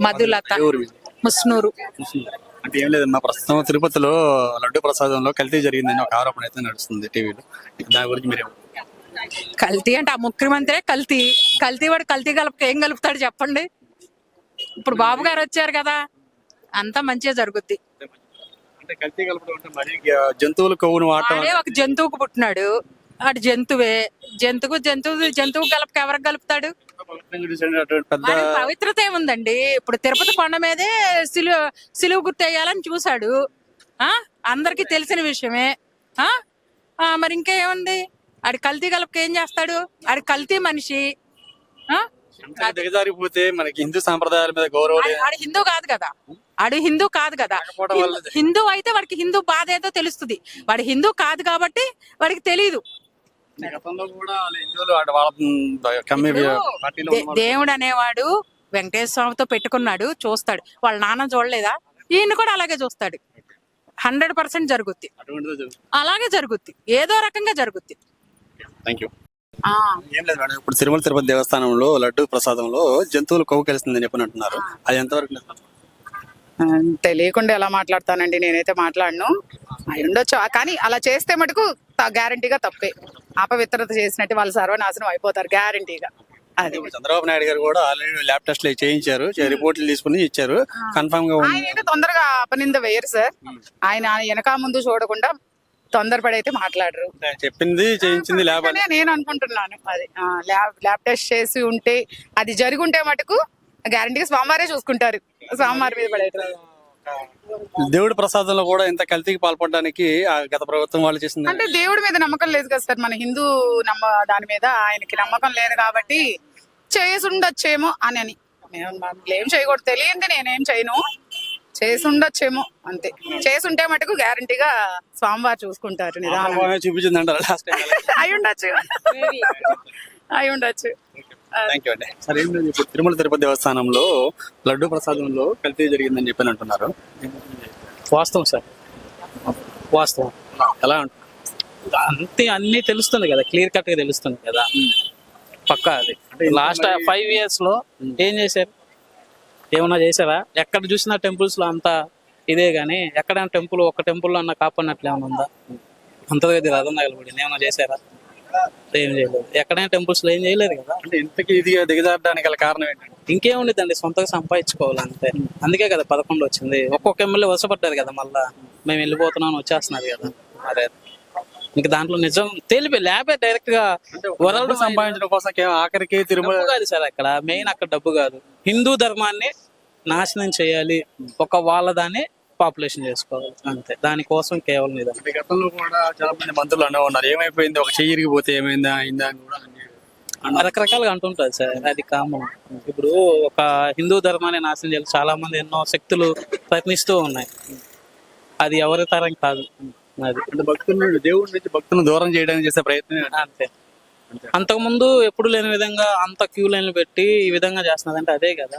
మధులత, ముస్నూరు. అంటే ఏం లేదమ్మా, ప్రస్తుతం తిరుపతిలో లడ్డు ప్రసాదంలో కల్తీ జరిగిందని ఒక ఆరోపణ అయితే నడుస్తుంది టీవీలో. దాని గురించి మీరు కల్తీ అంటే ఆ ముఖ్యమంత్రే కల్తీ. వాడు కల్తీ ఏం కలుపుతాడు చెప్పండి? ఇప్పుడు బాబు గారు వచ్చారు కదా, అంతా మంచిగా జరుగుద్ది. అంటే కల్తీ కలపడం అంటే మరి జంతువుల కొవ్వును వాడటం. వాడే ఒక జంతువుకు పుట్టినాడు, ఆడు జంతువే. జంతువు ఎవరికి కలుపుతాడు? పెద్ద వాడి పవిత్రత ఏముందండి? ఇప్పుడు తిరుపతి కొండ మీదే సిలువ గుర్తు వేయాలని చూశాడు. అందరికి తెలిసిన విషయమే. మరి ఇంకేముంది? ఆడి కల్తీ ఏం చేస్తాడు? ఆడి కల్తీ మనిషి. దిగజారిపోతే మనకి హిందూ సాంప్రదాయాల మీద గౌరవం. ఆడు హిందూ కాదు కదా. హిందూ అయితే వాడికి హిందూ బాధ ఏదో తెలుస్తుంది. వాడు హిందూ కాదు కాబట్టి వాడికి తెలీదు. దేవుడు అనేవాడు వెంకటేశ్వర స్వామితో పెట్టుకున్నాడు, చూస్తాడు. వాళ్ళ నాన్న చూడలేదా? ఈయన కూడా అలాగే చూస్తాడు. 100% జరుగుద్ది, అలాగే జరుగుద్ది, ఏదో రకంగా జరుగుద్ది. ఏం లేదు మేడం, ఇప్పుడు తిరుపతి దేవస్థానంలో లడ్డు ప్రసాదంలో జంతువులు కొవ్వు కలిసిందని చెప్పని అంటున్నారు. అది ఎంతవరకు తెలియకుండా ఎలా మాట్లాడతానండి? నేనైతే మాట్లాడను. అయి ఉండొచ్చు, కానీ అలా చేస్తే మటుకు గ్యారంటీగా తప్పే. అపవిత్రత చేసినట్టు వాళ్ళు సర్వనాశనం అయిపోతారు గ్యారంటీగా. అది చంద్రబాబు నాయుడు గారు కూడా ఆల్రెడీ ల్యాబ్ టెస్ట్లు చేయించారు, రిపోర్ట్లు తీసుకుని ఇచ్చారు. కన్ఫర్మ్ గా ఆయన తొందరగా అపనింద వేయరు సార్. ఆయన వెనక ముందు చూడకుండా తొందరపడైతే మాట్లాడరు. చెప్పింది చేయించింది ల్యాబ్ అని నేను అనుకుంటున్నాను. అది ల్యాబ్ టెస్ట్ చేసి ఉంటే, అది జరిగి ఉంటే మటుకు గ్యారంటీగా స్వామివారే చూసుకుంటారు. స్వామివారి మీద పడేది. దేవుడి ప్రసాదంలో కూడా ఇంత కల్తీకి పాల్పడడానికి గత ప్రభుత్వం వాళ్ళు చేసింది అంటే దేవుడి మీద నమ్మకం లేదు కదా సార్. మన హిందూ దాని మీద ఆయనకి నమ్మకం లేదు కాబట్టి చేసి ఉండొచ్చేమో అని బ్లేమ్ చేయకూడదు. తెలియంది నేనేం చేయను, చేసి ఉండొచ్చేమో అంతే. చేసుంటే మటుకు గ్యారంటీగా స్వామివారు చూసుకుంటారు. నిదానం చూపించింది అంటారు. అయి ఉండొచ్చు. సరే, తిరుమల తిరుపతి దేవస్థానంలో లడ్డు ప్రసాదంలో కల్తీ జరిగిందని చెప్పని అంటున్నారు. వాస్తవం సార్, వాస్తవం. ఎలా అంతే, అన్ని తెలుస్తుంది కదా, క్లియర్ కట్ గా తెలుస్తుంది కదా, పక్కా. అది లాస్ట్ 5 years లో ఏం చేశారు? ఏమన్నా చేశారా? ఎక్కడ చూసినా టెంపుల్స్ లో అంతా ఇదే గానీ ఎక్కడైనా టెంపుల్, ఒక్క టెంపుల్ లో అన్న కాపాడినట్లు ఏమైనా ఉందా? అంతగా రథం తగలబడింది, ఏమైనా చేశారా? ఏం చేయలేదు. ఎక్కడైనా టెంపుల్స్ లో ఏం చేయలేదు కదా. అంటే ఇంతకీ ఇదిగా దిగజారడానికి గల కారణం ఏంటంటే ఇంకేముండదండి, సొంతగా సంపాదించుకోవాలి అంతే. అందుకే కదా 11 వచ్చింది. ఒక్కొక్క ఎమ్మెల్యే వసపడ్డారు కదా, మళ్ళా మేము వెళ్ళిపోతున్నాం వచ్చేస్తున్నారు కదా. అదే ఇంకా దాంట్లో నిజం తెలిపి ల్యాబే డైరెక్ట్ గా వరల్డ్ సంపాదించడం కోసం ఆఖరికి తిరుమల కాదు సార్. అక్కడ మెయిన్ అక్కడ డబ్బు కాదు, హిందూ ధర్మాన్ని నాశనం చేయాలి, ఒక వాళ్ళ దాన్ని పాపులేషన్ చేసుకోవాలి అంతే. దానికోసం కేవలం ఇది. గతంలో కూడా చాలా మంది మంత్రులు అనే ఉన్నారు, ఏమైపోయింది, ఒక చెయ్యికి పోతే ఏమైందా అయిందా అని కూడా రకరకాలుగా అంటుంటారు సార్. అది కామన్. ఇప్పుడు ఒక హిందూ ధర్మాన్ని నాశనం చేయాలి, చాలా మంది ఎన్నో శక్తులు ప్రయత్నిస్తూ ఉన్నాయి. అది ఎవరి తరం కాదు. అది భక్తులు, దేవుడి నుంచి భక్తులను దూరం చేయడానికి చేసే ప్రయత్నం అంతే. అంతకుముందు ఎప్పుడు లేని విధంగా అంత క్యూ లైన్లు పెట్టి ఈ విధంగా చేస్తున్నది అంటే అదే కదా.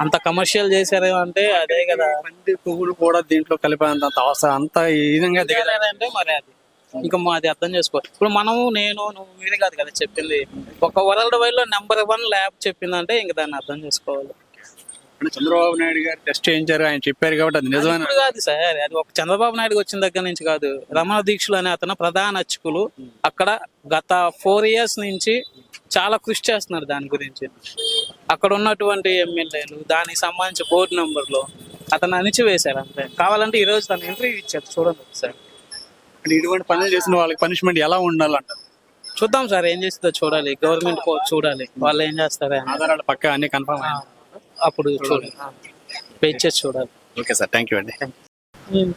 అంత కమర్షియల్ చేశారు అంటే అదే కదా. పువ్వులు కూడా దీంట్లో కలిపేంత అంత ఈ విధంగా దిగలేదంటే మరి అది ఇంకా అది అర్థం చేసుకోవాలి. ఇప్పుడు మనం, నేను, నువ్వు, మీరే కాదు కదా చెప్పింది. ఒక వరల్డ్ వైడ్ లో నెంబర్ 1 ల్యాబ్ చెప్పిందంటే ఇంకా దాన్ని అర్థం చేసుకోవాలి. చంద్రబాబు నాయుడు గారు టెస్ట్ చేయించారు, ఆయన చెప్పారు కాబట్టి అది నిజమైన కాదు సార్. అది ఒక చంద్రబాబు నాయుడు వచ్చిన దగ్గర నుంచి కాదు. రమణ దీక్షలు అనే అతను ప్రధాన అర్చకులు అక్కడ గత 4 years నుంచి చాలా కృషి చేస్తున్నారు దాని గురించి. అక్కడ ఉన్నటువంటి ఎమ్మెల్యేలు, దానికి సంబంధించి బోర్డు మెంబర్లు అతను అణిచివేశారు అంతే. కావాలంటే ఈ రోజు తను ఇంటర్వ్యూ ఇచ్చారు, చూడండి సార్. ఇటువంటి పనులు చేసిన వాళ్ళకి పనిష్మెంట్ ఎలా ఉండాలంటారు? చూద్దాం సార్, ఏం చేస్తుందో చూడాలి. గవర్నమెంట్ చూడాలి వాళ్ళు ఏం చేస్తారా. ఆధారాలు పక్కా అన్ని కన్ఫర్మ్ అప్పుడు చూడాలి, పేచెస్ చూడాలి. ఓకే సార్, థ్యాంక్ యూ అండి.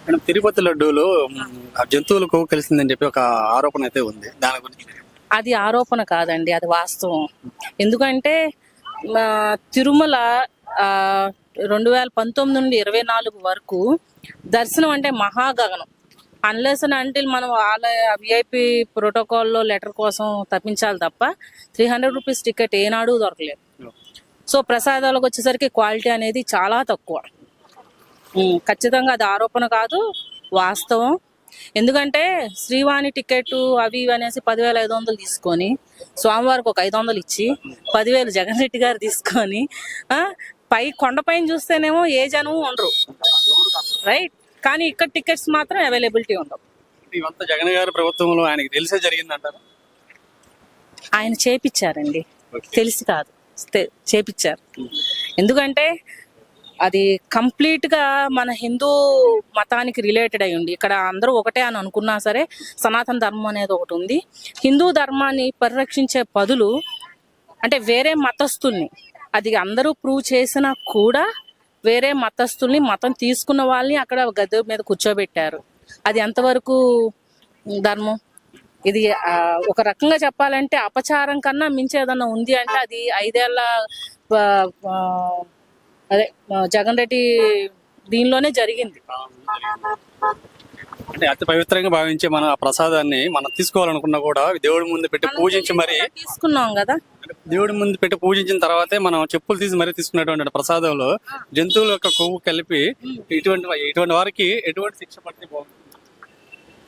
మేడం, తిరుపతి లడ్డూలో జంతువుల కొవ్వు కలిసిందని చెప్పి ఒక ఆరోపణ అయితే ఉంది, దాని గురించి? అది ఆరోపణ కాదండి, అది వాస్తవం. ఎందుకంటే తిరుమల 2019 నుండి 24 వరకు దర్శనం అంటే మహాగగనం. అన్లెస్ అండ్ అంటిల్ మనం వాళ్ళ విఐపి ప్రోటోకాల్లో లెటర్ కోసం తప్పించాలి తప్ప 300 రూపీస్ టికెట్ ఏనాడు దొరకలేదు. సో ప్రసాదాలకు వచ్చేసరికి క్వాలిటీ అనేది చాలా తక్కువ. ఖచ్చితంగా అది ఆరోపణ కాదు, వాస్తవం. ఎందుకంటే శ్రీవాణి టికెట్ అవి ఇవి అనేసి 10,500 తీసుకొని స్వామివారికి ఒక 500 ఇచ్చి 10,000 జగన్ రెడ్డి గారు తీసుకొని పై కొండపైన చూస్తేనేమో ఏ జనం ఉండరు, రైట్? కానీ ఇక్కడ టికెట్స్ మాత్రం అవైలబిలిటీ ఉండవు. ఇవంతా జగన్ గారి ప్రభుత్వంలో ఆయనకి తెలిసే జరిగిందంటారు. ఆయన చేపిచ్చారండి, తెలిసి కాదు, చేపిచ్చారు. ఎందుకంటే అది కంప్లీట్ గా మన హిందూ మతానికి రిలేటెడ్ అయి ఉంది. ఇక్కడ అందరూ ఒకటే అని అనుకున్నా సరే సనాతన ధర్మం అనేది ఒకటి ఉంది. హిందూ ధర్మాన్ని పరిరక్షించే బదులు అంటే వేరే మతస్థుల్ని, అది అందరూ ప్రూవ్ చేసినా కూడా వేరే మతస్థుల్ని, మతం తీసుకున్న వాళ్ళని అక్కడ గద్దె మీద కూర్చోబెట్టారు. అది ఎంతవరకు ధర్మం? ఇది ఒక రకంగా చెప్పాలంటే అపచారం కన్నా మించి ఏదన్నా ఉంది అంటే అది 5 ఏళ్ల అదే జగన్ రెడ్డి దీనిలోనే జరిగింది. అంటే అతి పవిత్రంగా భావించి మనం ఆ ప్రసాదాన్ని మనం తీసుకోవాలనుకున్నా కూడా దేవుడి ముందు పెట్టి పూజించి మరి తీసుకున్నాం కదా, దేవుడి ముందు పెట్టి పూజించిన తర్వాతే మనం చెప్పులు తీసి మరీ తీసుకున్నటువంటి ప్రసాదంలో జంతువుల యొక్క కొవ్వు కలిపి ఇటువంటి వారికి ఎటువంటి శిక్ష పడితే బాగుంటుంది?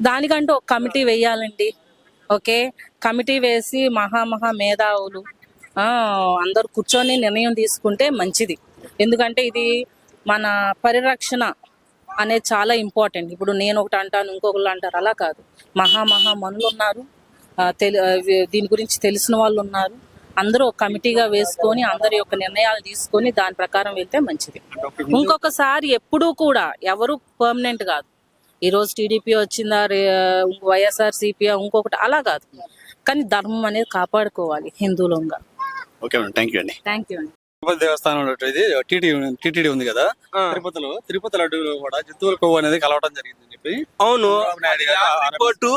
దానికంటూ ఒక కమిటీ వేయాలండి. ఓకే, కమిటీ వేసి మహా మేధావులు అందరు కూర్చొని నిర్ణయం తీసుకుంటే మంచిది. ఎందుకంటే ఇది మన పరిరక్షణ అనేది చాలా ఇంపార్టెంట్. ఇప్పుడు నేను ఒకటి అంటాను, ఇంకొకళ్ళు అంటారు, అలా కాదు. మహా మనులు ఉన్నారు, దీని గురించి తెలిసిన వాళ్ళు ఉన్నారు. అందరూ ఒక కమిటీగా వేసుకొని అందరి యొక్క నిర్ణయాలు తీసుకొని దాని ప్రకారం వెళ్తే మంచిది. ఇంకొకసారి ఎప్పుడూ కూడా ఎవరు పర్మనెంట్ కాదు. ఈ రోజు టీడీపీ వచ్చిందా, వైఎస్ఆర్ సిపిఐ ఇంకొకటి, అలా కాదు. కానీ ధర్మం అనేది కాపాడుకోవాలి హిందువులంగా. ఓకే మేడం, థ్యాంక్ యూ అండి. థ్యాంక్ యూ అండి. తిరుపతి దేవస్థానం ఇది టీటీడీ ఉంది కదా, తిరుపతి లడ్డూలో కూడా జంతువుల కొవ్వు అనేది కలవడం జరిగిందని చెప్పి. అవును,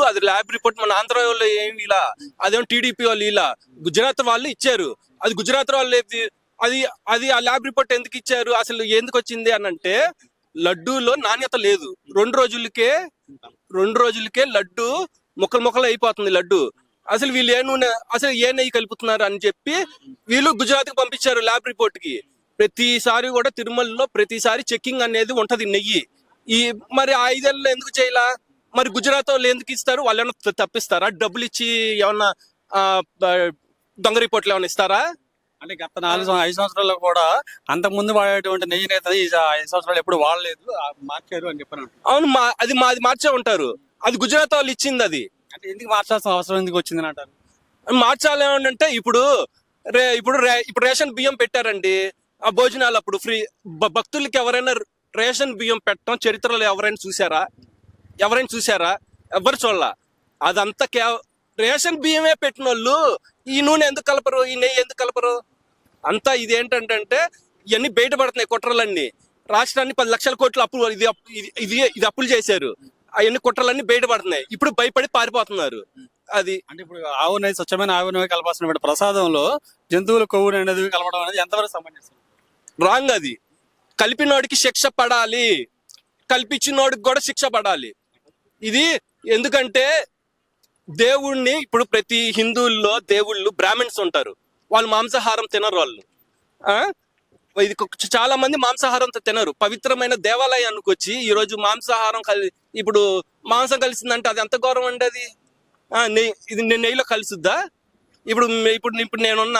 అది ల్యాబ్ రిపోర్ట్ మన ఆంధ్ర వాళ్ళు ఏమి ఇలా, అదేమో టీడీపీ వాళ్ళు ఇలా, గుజరాత్ వాళ్ళు ఇచ్చారు. అది గుజరాత్ వాళ్ళు అది ఆ ల్యాబ్ రిపోర్ట్ ఎందుకు ఇచ్చారు, అసలు ఎందుకు వచ్చింది అని అంటే లడ్డూలో నాణ్యత లేదు. 2 రోజులకే లడ్డు ముక్కలు అయిపోతుంది లడ్డు. అసలు వీళ్ళు ఏ నెయ్యి కలుపుతున్నారు అని చెప్పి వీళ్ళు గుజరాత్ కి పంపించారు ల్యాబ్ రిపోర్ట్ కి. ప్రతిసారి కూడా తిరుమలలో ప్రతిసారి చెకింగ్ అనేది ఉంటది నెయ్యి. మరి 5 ఏళ్ళలో ఎందుకు చేయలా? మరి గుజరాత్ వాళ్ళు ఎందుకు ఇస్తారు? వాళ్ళు ఏమన్నా తప్పిస్తారా? డబ్బులు ఇచ్చి ఏమన్నా దొంగ రిపోర్ట్లు ఏమైనా ఇస్తారా? అంటే గత 5 సంవత్సరాల్లో కూడా అంతకు ముందు వాడేటువంటి నెయ్యి నేత ఈ 5 సంవత్సరాలు ఎప్పుడు వాడలేదు, మార్చారు అని చెప్పాను. అవును, అది మార్చే ఉంటారు. అది గుజరాత్ వాళ్ళు ఇచ్చింది. అది అంటే ఎందుకు మార్చాల్సిన అవసరం ఎందుకు వచ్చిందని అంటారు? మార్చాలి ఏమంటే ఇప్పుడు రేషన్ బియ్యం పెట్టారండి ఆ భోజనాలు అప్పుడు ఫ్రీ. భక్తులకి ఎవరైనా రేషన్ బియ్యం పెట్టడం చరిత్రలో ఎవరైనా చూసారా? ఎవరు చూడాల. అదంతా రేషన్ బియ్యమే పెట్టిన వాళ్ళు ఈ నూనె ఎందుకు కలపరు, ఈ నెయ్యి ఎందుకు కలపరు? అంతా ఇదేంటంటే ఇవన్నీ బయటపడుతున్నాయి కుట్రలన్నీ. రాష్ట్రాన్ని 10 లక్షల కోట్లు అప్పులు ఇది అప్పులు చేశారు. అవన్నీ కుట్రలన్నీ బయటపడుతున్నాయి. ఇప్పుడు భయపడి పారిపోతున్నారు. అది అంటే ఇప్పుడు ఆవు నెయ్యి, స్వచ్ఛమైన ఆవు నెయ్యి కలపాల్సిన ప్రసాదంలో జంతువుల కొవ్వు అనేది కలపడం అనేది ఎంతవరకు సమంజసం? రాంగ్. అది కలిపినోడికి శిక్ష పడాలి, కల్పించినోడికి కూడా శిక్ష పడాలి. ఇది ఎందుకంటే దేవుణ్ణి ఇప్పుడు ప్రతి హిందువుల్లో దేవుళ్ళు బ్రాహ్మణ్స్ ఉంటారు, వాళ్ళు మాంసాహారం తినరు. వాళ్ళు ఇది చాలా మంది మాంసాహారం తినరు. పవిత్రమైన దేవాలయానికి వచ్చి ఈ రోజు ఇప్పుడు మాంసం కలిసిందంటే అది ఎంత గౌరవం అండి? అది ఇది నెయ్యిలో కలుసుద్దా? ఇప్పుడు నేనున్న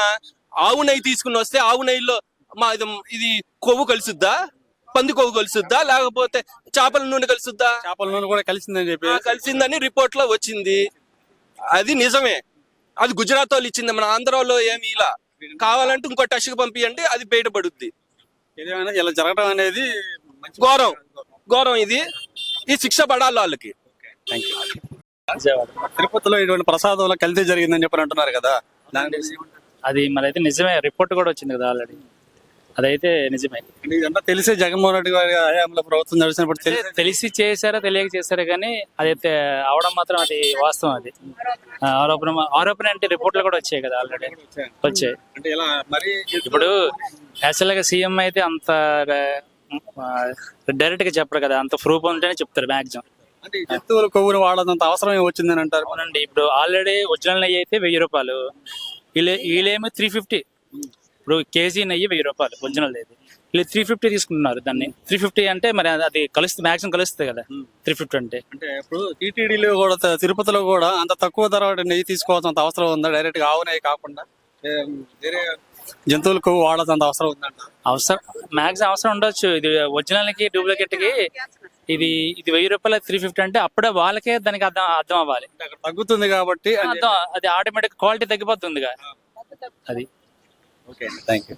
ఆవు నెయ్యి తీసుకుని వస్తే ఆవు నెయ్యిలో ఇది కొవ్వు కలుసుద్దా? పంది కొవ్వు కలుసుద్దా? లేకపోతే చేపల నూనె కలుసుద్దా? చేపల నూనె కూడా కలిసిందని రిపోర్ట్ లో వచ్చింది. అది నిజమే. అది గుజరాత్ వాళ్ళు ఇచ్చింది, మన ఆంధ్రాలో ఏమి ఇలా. కావాలంటే ఇంకో టెస్ట్కి పంపియండి, అది బయటపడుద్ది. ఏదేమైనా ఇలా జరగడం అనేది ఘోరం. ఇది శిక్ష పడాలి వాళ్ళకి. తిరుపతిలో ఇటువంటి ప్రసాదంలో కల్తీ జరిగిందని చెప్పని అంటున్నారు కదా, అది మరైతే నిజమే. రిపోర్ట్ కూడా వచ్చింది కదా ఆల్రెడీ, అదైతే నిజమే. ఇదంతా తెలిసి జగన్మోహన్ రెడ్డి గారి హయాంలో ప్రభుత్వం నడిచినప్పుడు తెలిసి చేశారా తెలియక చేశారా కానీ అదైతే అవడం మాత్రం అది వాస్తవం. అది ఆరోపణ అంటే రిపోర్ట్లు కూడా వచ్చాయి కదా ఆల్రెడీ వచ్చాయి. అంటే ఇలా మరి ఇప్పుడు యాక్చువల్ గా సీఎం అయితే అంత డైరెక్ట్ గా చెప్పరు కదా, అంత ప్రూఫ్ ఉంటేనే చెప్తారు మాక్సిమం. అంటే జంతువుల కొవ్వును వాడదంత అవసరం వచ్చిందని అంటారు. అవునండి, ఇప్పుడు ఆల్రెడీ ఒరిజినల్ నెయ్యి అయితే 1000 రూపాయలు, వీళ్ళేమో 350. ఇప్పుడు కేజీ నెయ్యి 1000 రూపాయలు ఒరిజినల్ అయితే, వీళ్ళు 350 తీసుకుంటున్నారు. దాన్ని 350 అంటే మరి అది కలుస్తుంది, మాక్సిమం కలుస్తుంది కదా 350 అంటే. అంటే ఇప్పుడు టీటీడీలో కూడా తిరుపతిలో కూడా అంత తక్కువ ధర నెయ్యి తీసుకోవాల్సినంత అవసరం ఉందా? డైరెక్ట్ గా ఆవు నెయ్యి కాకుండా వేరే జంతువుల కొవ్వు వాడాల్సినంత అవసరం ఉందంట. అవసరం మ్యాక్సిమం అవసరం ఉండొచ్చు. ఇది ఒరిజినల్ కి డూప్లికేట్ కి ఇది ఇది 1000 రూపాయలు 350 అంటే అప్పుడే వాళ్ళకే దానికి అర్థం అర్థం అవ్వాలి. అక్కడ తగ్గుతుంది కాబట్టి అర్థం అది ఆటోమేటిక్ క్వాలిటీ తగ్గిపోతుంది అది. Okay, thank you.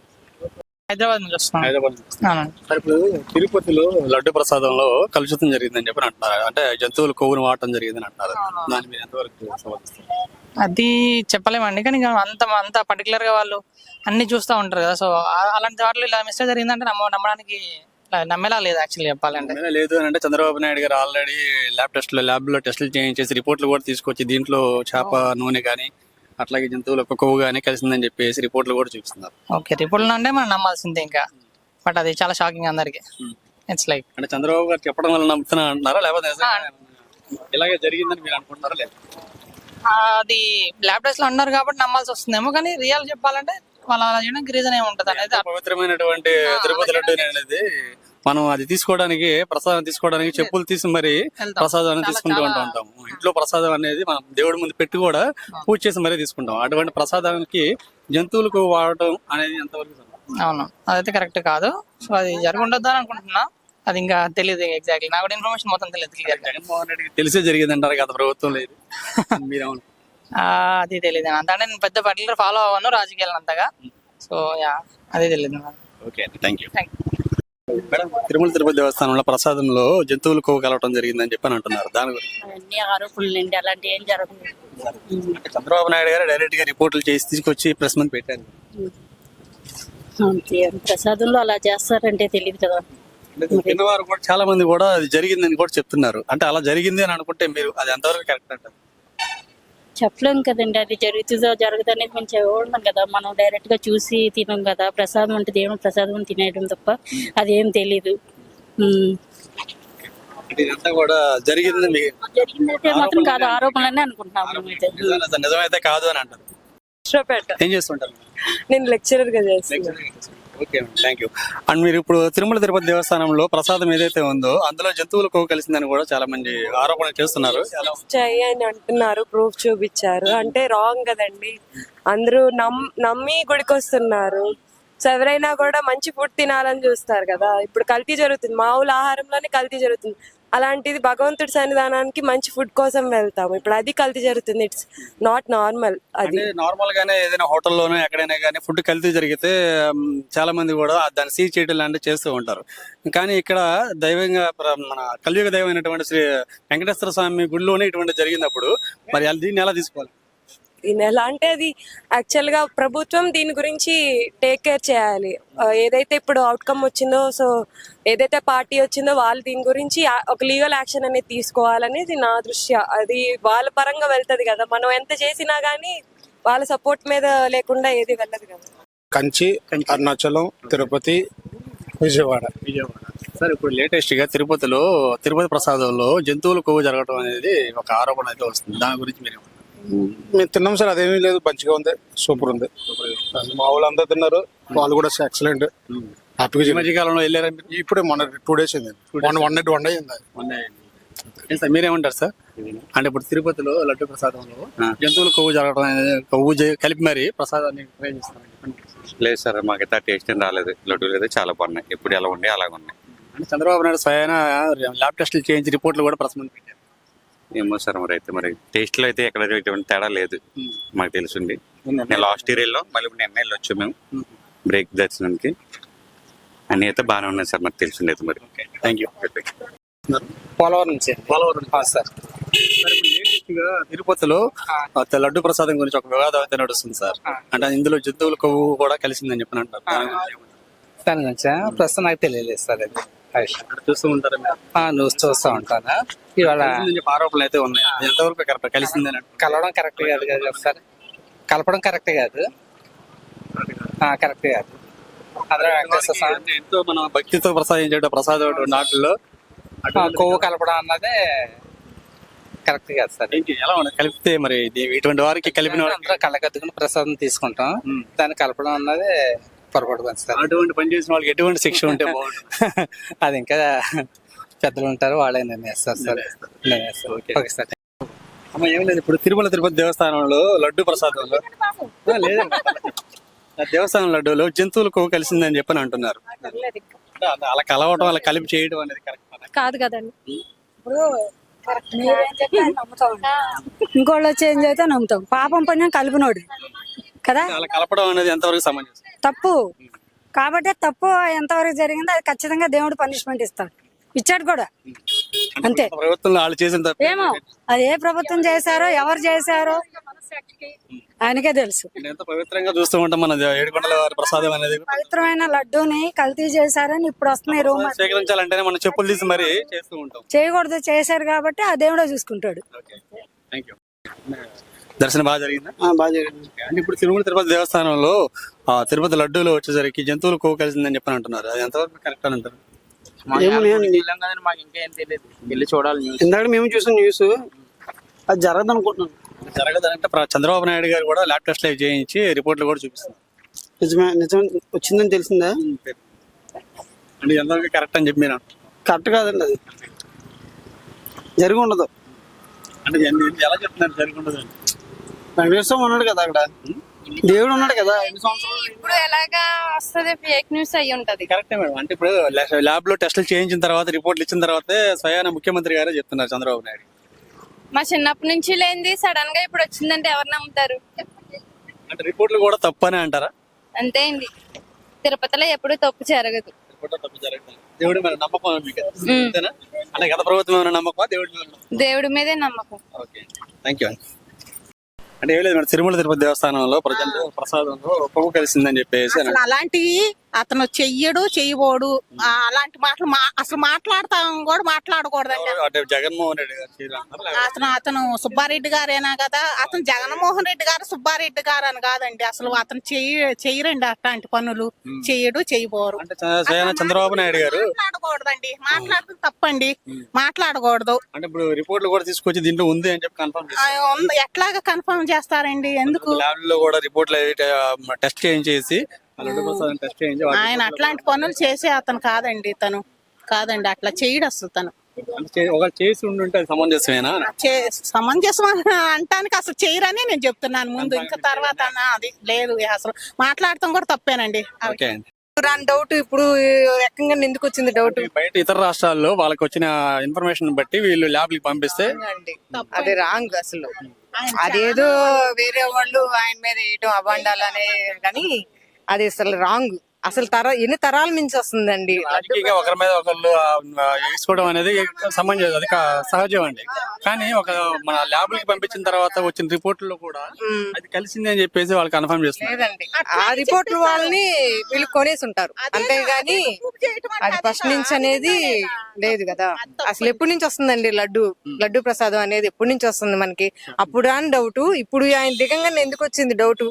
హైదరాబాద్ నుంచి వస్తాం. హైదరాబాద్ సార్, ఇప్పుడు తిరుపతిలో లడ్డు ప్రసాదంలో కలుషితం జరిగిందని చెప్పి అంటున్నారు. అంటే జంతువుల కొవ్వును వాడటం జరిగిందని అంటున్నారు. దాని మీద ఎంతవరకు సమర్థిస్తారు? అది చెప్పలేమండి, కానీ ఇంకా అంత పర్టికులర్ గా వాళ్ళు అన్ని చూస్తూ ఉంటారు కదా. సో అలాంటి వాటిలో ఇలా మిస్టేక్ జరిగిందంటే నమ్మడానికి నమ్మేలా లేదు యాక్చువల్లీ చెప్పాలంటే. లేదు అని అంటే చంద్రబాబు నాయుడు గారు ఆల్రెడీ ల్యాబ్ లో టెస్టులు చేయించేసి రిపోర్ట్లు కూడా తీసుకొచ్చి దీంట్లో చేప నూనె కానీ అట్లాగే జంతువుల కొవ్వు కానీ కలిసిందని చెప్పేసి రిపోర్ట్లు కూడా చూపిస్తున్నారు. ఓకే, రిపోర్ట్లు అంటే మనం నమ్మాల్సిందే ఇంకా. బట్ అది చాలా షాకింగ్ అందరికి. ఇట్స్ లైక్ అంటే చంద్రబాబు గారు చెప్పడం వల్ల నమ్ముతున్నా అంటున్నారా, లేకపోతే ఇలాగే జరిగిందని మీరు అనుకుంటున్నారా? లేదు, అది ల్యాబ్ టెస్ట్ లో అన్నారు కాబట్టి నమ్మాల్సి వస్తుందేమో, కానీ రియల్ చెప్పాలంటే వాళ్ళు అలా చేయడానికి రీజన్ ఏమి ఉంటుంది అనేది. పవిత్రమైనటువంటి తిరుపతి లడ్డు అనేది మనం అది తీసుకోవడానికి, ప్రసాదం తీసుకోవడానికి చెప్పులు తీసి మరి ప్రసాదాన్ని తీసుకుంటూ ఉంటాము. ఇంట్లో ప్రసాదం అనేది మనం దేవుడి ముందు పెట్టి కూడా పూజ చేసి మరీ తీసుకుంటాం. అటువంటి ప్రసాదానికి జంతువులకు వాడటం అనేది ఎంతవరకు? అవును, అదైతే కరెక్ట్ కాదు. సో అది జరగundొద్దు అని అనుకుంటున్నా. అది ఇంకా తెలియదు ఎగ్జాక్ట్లీ, నాకు కూడా ఇన్ఫర్మేషన్ మొత్తం తెలియదు. జగన్మోహన్ రెడ్డికి తెలిసే జరిగింది అంటారు, గత ప్రభుత్వం లేదు. మీరేమన్నా? అది తెలియదు అంత, అంటే నేను పెద్ద పర్టికులర్ ఫాలో అవ్వను రాజకీయాలు అంతగా. సో యా, అదే తెలియదు. Okay, thank you. Madam, Tirumala Tirupati దేవస్థానంలో ప్రసాదంలో జంతువులు కొవ్వు కలవటం జరిగిందని చెప్పి అంటున్నారు. దాని గురించి అన్ని ఆరోపణలండి, అలాంటి ఏం జరగదు. చంద్రబాబు నాయుడు గారు డైరెక్ట్ గా రిపోర్టులు చేసి తీసుకొచ్చి ప్రెస్ ముందు పెట్టారు. అంతే, ప్రసాదంలో అలా చేస్తారంటే తెలియదు కదా. తిన్నవారు కూడా చాలా మంది కూడా అది జరిగిందని కూడా చెప్తున్నారు. అంటే అలా జరిగింది అని అనుకుంటే మీరు అది ఎంతవరకు కరెక్ట్ అంటారు? చెప్పలేం కదండి, అది జరుగుతుందో జరగదు అనేది మేము చూడడం కదా. మనం డైరెక్ట్ గా చూసి తినం కదా. ప్రసాదం అంటే దేవుని ప్రసాదం తినేయడం తప్ప అదేం తెలీదు. ఇదంతా కూడా జరిగింది జరిగిందైతే మాత్రం కాదు, ఆరోపణలనే అనుకుంటున్నాం మేమైతే. నిజమైతే కాదు అని అంటారు. ఏం చేస్తుంటారు? నేను లెక్చరర్ గా చేస్తాను. Okay, thank you. అండ్ మీరు ఇప్పుడు తిరుమల తిరుపతి దేవస్థానంలో ప్రసాదం ఏదైతే ఉందో అందులో జంతువుల కొవ్వు కలిసిందని కూడా చాలా మంది ఆరోపణ చేస్తున్నారు. అని అంటున్నారు, ప్రూఫ్ చూపించారు. అంటే రాంగ్ కదండి. అందరూ నమ్మి గుడికి వస్తున్నారు. సో ఎవరైనా కూడా మంచి ఫుడ్ తినాలని చూస్తారు కదా. ఇప్పుడు కల్తీ జరుగుతుంది, మామూలు ఆహారంలోనే కల్తీ జరుగుతుంది. అలాంటిది భగవంతుడి సన్నిధానానికి మంచి ఫుడ్ కోసం వెళ్తాము, ఇప్పుడు అది కల్తీ జరుగుతుంది. It's not normal. అది నార్మల్ గానే ఏదైనా హోటల్లోనే ఎక్కడైనా కానీ ఫుడ్ కల్తీ జరిగితే చాలా మంది కూడా దాన్ని సీజ్ చేయడం లాంటివి చేస్తూ ఉంటారు. కానీ ఇక్కడ దైవంగా మన కలియుగ దైవం అయినటువంటి శ్రీ వెంకటేశ్వర స్వామి గుడిలోనే ఇటువంటి జరిగినప్పుడు మరి దీన్ని ఎలా తీసుకోవాలి? ఈ నెల అంటే అది యాక్చువల్ గా ప్రభుత్వం దీని గురించి టేక్ కేర్ చేయాలి. ఏదైతే ఇప్పుడు అవుట్కమ్ వచ్చిందో, సో ఏదైతే పార్టీ వచ్చిందో వాళ్ళు దీని గురించి ఒక లీగల్ యాక్షన్ అనేది తీసుకోవాలనేది నా దృష్ట్యా. అది వాళ్ళ పరంగా వెళ్తది కదా. మనం ఎంత చేసినా గానీ వాళ్ళ సపోర్ట్ మీద లేకుండా ఏది వెళ్ళదు కదా. కంచి, అరుణాచలం, తిరుపతి, విజయవాడ. సార్, ఇప్పుడు లేటెస్ట్ గా తిరుపతిలో తిరుపతి ప్రసాదంలో జంతువుల కొవ్వు జరగడం అనేది ఒక ఆరోపణ అయితే వస్తుంది. దాని గురించి మీరు మేము తిన్నాం సార్, అదేమీ లేదు, మంచిగా ఉంది, సూపర్ ఉంది. మా వాళ్ళు అందరూ తిన్నారు, వాళ్ళు కూడా ఎక్సలెంట్ హ్యాపీగా. మధ్యకాలంలో వెళ్ళారా? ఇప్పుడే మొన్న 2 days అయింది, వన్ డే అయింది. సార్, మీరేమంటారు సార్? అంటే ఇప్పుడు తిరుపతిలో లడ్డు ప్రసాదంలో జంతువుల కొవ్వు జరగడం అనేది కొవ్వు కలిపి మరి ప్రసాదాన్ని ప్రయోగిస్తారు. లేదు సార్, మాకైతే టేస్ట్ ఏం రాలేదు. లడ్డూలు అయితే చాలా బాగున్నాయి, ఎప్పుడు ఎలా ఉండే అలాగ ఉన్నాయి. అంటే చంద్రబాబు నాయుడు స్వయాన ల్యాబ్ టెస్టులు చేయించి రిపోర్ట్లు కూడా ప్రసాదం పెట్టారు. ఏమో సార్, మరి టేస్ట్ లో అయితే ఎక్కడ ఎటువంటి తేడా లేదు మాకు తెలుసుండి. నేను లాస్ట్ ఇయర్ వెళ్ళాం, మళ్ళీ ఇప్పుడు నిన్న వెళ్ళొచ్చు మేము బ్రేక్ దర్శనానికి. అన్ని అయితే బాగానే ఉన్నాయి సార్, మాకు తెలుసుండి అయితే. మరి థ్యాంక్ యూ. పోలవరం నుంచి. సార్, తిరుపతిలో లడ్డు ప్రసాదం గురించి ఒక వివాదం అయితే నడుస్తుంది సార్. అంటే ఇందులో జంతువుల కొవ్వు కూడా కలిసిందని చెప్పి అంటారు. దాని నుంచి ప్రస్తుతం నాకు తెలియలేదు సార్. అది చూస్తూ ఉంటారు, న్యూస్ చూస్తూ ఉంటాను. ఇవాళ ఆరోపణలు అయితే ఉన్నాయి. ఎంతవరకు కరెక్ట్ కలిసిందని? కలవడం కరెక్ట్ కాదు కదా సార్, కలపడం కరెక్ట్ కాదు, కరెక్ట్ కాదు. అదే ఎంతో మనం భక్తితో ప్రసాదించే ప్రసాదం నాటిల్లో కొవ్వు కలపడం అన్నదే కరెక్ట్ కాదు సార్. ఎలా కలిపితే మరి ఇటువంటి వారికి కలిపిన అందరూ కళ్ళకద్దుకుని ప్రసాదం తీసుకుంటాం, దాన్ని కలపడం అన్నది పొరపాటు పని సార్. అటువంటి పని చేసిన వాళ్ళకి ఎటువంటి శిక్ష ఉంటే బాగుంటుంది? అది ఇంకా పెద్దలు ఉంటారు, వాళ్ళే నిర్ణయిస్తారు సార్. Okay sir. ఏం లేదు, ఇప్పుడు తిరుమల తిరుపతి దేవస్థానంలో లడ్డు ప్రసాదంలో లేదండి ఆ దేవస్థానం లడ్డూలో జంతువులు కొవ్వు కలిసిందని చెప్పని అంటున్నారు. అంటే అలా కలవటం అలా కలిపి చేయడం అనేది కరెక్ట్ కాదు కదండి. ఇప్పుడు ఇంకోళ్ళు చేంజ్ అయితే నమ్ముతాం. పాపం పుణ్యం కలిపినోడు కదా. అలా కలపడం అనేది ఎంతవరకు సమంజసం? తప్పు కాబట్టి తప్పు ఎంతవరకు జరిగిందో అది ఖచ్చితంగా దేవుడు పనిష్మెంట్ ఇస్తాడు, ఇచ్చాడు కూడా. అంతే. ప్రభుత్వంలో వాళ్ళు చేసిన తప్పు ఏమో అది ఏ ప్రభుత్వం చేశారో ఎవరు చేశారో ఆయనకే తెలుసు. ఎంత పవిత్రంగా చూస్తూ ఉంటాం మన ఏడుకొండల వారి ప్రసాదం అనేది. పవిత్రమైన లడ్డూని కల్తీ చేశారని ఇప్పుడు వస్తున్నాయి రూమర్. స్వీకరించాలంటేనే మనం చెప్పులు తీసి మరి చేస్తూ ఉంటాం. చేయకూడదు, చేశారు కాబట్టి ఆ దేవుడే చూసుకుంటాడు. దర్శనం బాగా జరిగిందా? బాగా జరిగింది. అంటే ఇప్పుడు తిరుమల తిరుపతి దేవస్థానంలో తిరుపతి లడ్డూలో వచ్చేసరికి జంతువులు కొవ్వు కలిసిందని చెప్పని అంటున్నారు. అది ఎంతవరకు కరెక్ట్ అని అంటారు? మాకు ఇంకా ఏం తెలియదు, వెళ్ళి చూడాలి. ఇందాక మేము చూసాం న్యూస్, అది జరగదు అనుకుంటున్నాను. జరగదంటే చంద్రబాబు నాయుడు గారు కూడా ల్యాబ్ టెస్ట్ లైవ్ చేయించి రిపోర్ట్లు కూడా చూపిస్తున్నారు. నిజం వచ్చిందని తెలిసిందా? అంటే ఎంతవరకు కరెక్ట్ అని చెప్పి మీరు కరెక్ట్ కాదండి, అది జరిగి ఉండదు. అంటే ఎలా చెప్తున్నారు జరిగి ఉండదు? వెంకటేశ్వరం ఉన్నాడు కదా అక్కడ, దేవుడు ఉన్నాడు కదా. ఇప్పుడు ఎలాగా వస్తుంది, ఫేక్ న్యూస్ అయ్యి ఉంటది. కరెక్టే మేడం. అంటే ఇప్పుడు ల్యాబ్ లో టెస్టులు చేయించిన తర్వాత రిపోర్ట్లు ఇచ్చిన తర్వాతే స్వయాన ముఖ్యమంత్రి గారే చెప్తున్నారు చంద్రబాబు నాయుడు. మా చిన్నప్పటి నుంచి లేనిది సడన్ గా ఇప్పుడు వచ్చిందంటే ఎవరు నమ్ముతారు? అంటే రిపోర్ట్లు కూడా తప్పనే అంటారా? అంతే అండి, తిరుపతిలో ఎప్పుడు తప్పు జరగదు. దేవుడి మీద నమ్మకం మీకు అంతేనా? అంటే గత ప్రభుత్వం ఏమైనా నమ్మకం? దేవుడి మీదే నమ్మకం. Okay, thank you. అంటే ఏం లేదు మేడం, తిరుమల తిరుపతి దేవస్థానంలో ప్రజలు ప్రసాదంలో కొవ్వు కలిసిందని చెప్పేసి అలాంటివి అతను చెయ్యడు చెయ్యబోడు అలాంటి మాటలు అసలు మాట్లాడతాం కూడా మాట్లాడకూడదండి. అంటే జగన్మోహన్ రెడ్డి గారు అతను సుబ్బారెడ్డి గారేనా కదా, అతను జగన్మోహన్ రెడ్డి గారు సుబ్బారెడ్డి గారు అని కాదండి. అసలు అతను చెయ్యరండి అట్లాంటి పనులు, చెయ్యడు చెయ్యబోరు. అంటే చంద్రబాబు నాయుడు గారు మాట్లాడకూడదండి, మాట్లాడటం తప్పండి, మాట్లాడకూడదు. అంటే ఇప్పుడు రిపోర్ట్లు కూడా తీసుకొచ్చి దీంట్లో ఉంది అని చెప్పి కన్ఫర్మ్ ఎట్లాగా కన్ఫర్మ్ చేస్తారండి? ఎందుకు ల్యాబ్ లో కూడా రిపోర్ట్లు టెస్ట్ చేయించేసి టెస్ట్ చేయించి ఆయన అట్లాంటి పనులు చేసే అతను కాదండి, తను కాదండి, అట్లా చేయడు అసలు. తను ఒక చేసి ఉండుంటే అది సమంజసమేనా? సమంజసం అంటానికి అసలు చేయరని నేను చెప్తున్నాను ముందు, ఇంకా తర్వాత అది లేదు. అసలు మాట్లాడటం కూడా తప్పేనండి. ఓకే అండి. డౌట్ ఇప్పుడు రకంగా ఎందుకు వచ్చింది డౌట్? బయట ఇతర రాష్ట్రాల్లో వాళ్ళకి వచ్చిన ఇన్ఫర్మేషన్ బట్టి వీళ్ళు ల్యాబ్ కి పంపిస్తే అది రాంగ్ అసలు. అదేదో వేరే వాళ్ళు ఆయన మీద వేయటం అబాండాలనే కానీ అది అసలు రాంగ్. అసలు ఎన్ని తరాల నుంచి వస్తుందండి. రాజకీయంగా ఒకరి మీద ఒకళ్ళు వేసుకోవడం అనేది సమంజసం, అది సహజం అండి. కానీ ఒక మన ల్యాబ్ కి పంపించిన తర్వాత వచ్చిన రిపోర్ట్లో కూడా అది కలిసింది అని చెప్పేసి వాళ్ళు కన్ఫర్మ్ చేస్తున్నారు. లేదండి, ఆ రిపోర్ట్లు వాళ్ళని వీళ్ళు కొనేసి ఉంటారు అంతేగాని అది ఫస్ట్ నుంచి అనేది లేదు కదా. అసలు ఎప్పటి నుంచి వస్తుందండి లడ్డు ప్రసాదం అనేది ఎప్పటి నుంచి వస్తుంది మనకి? అప్పుడు అని డౌట్, ఇప్పుడు ఆయన దిగంగానే ఎందుకు వచ్చింది డౌట్?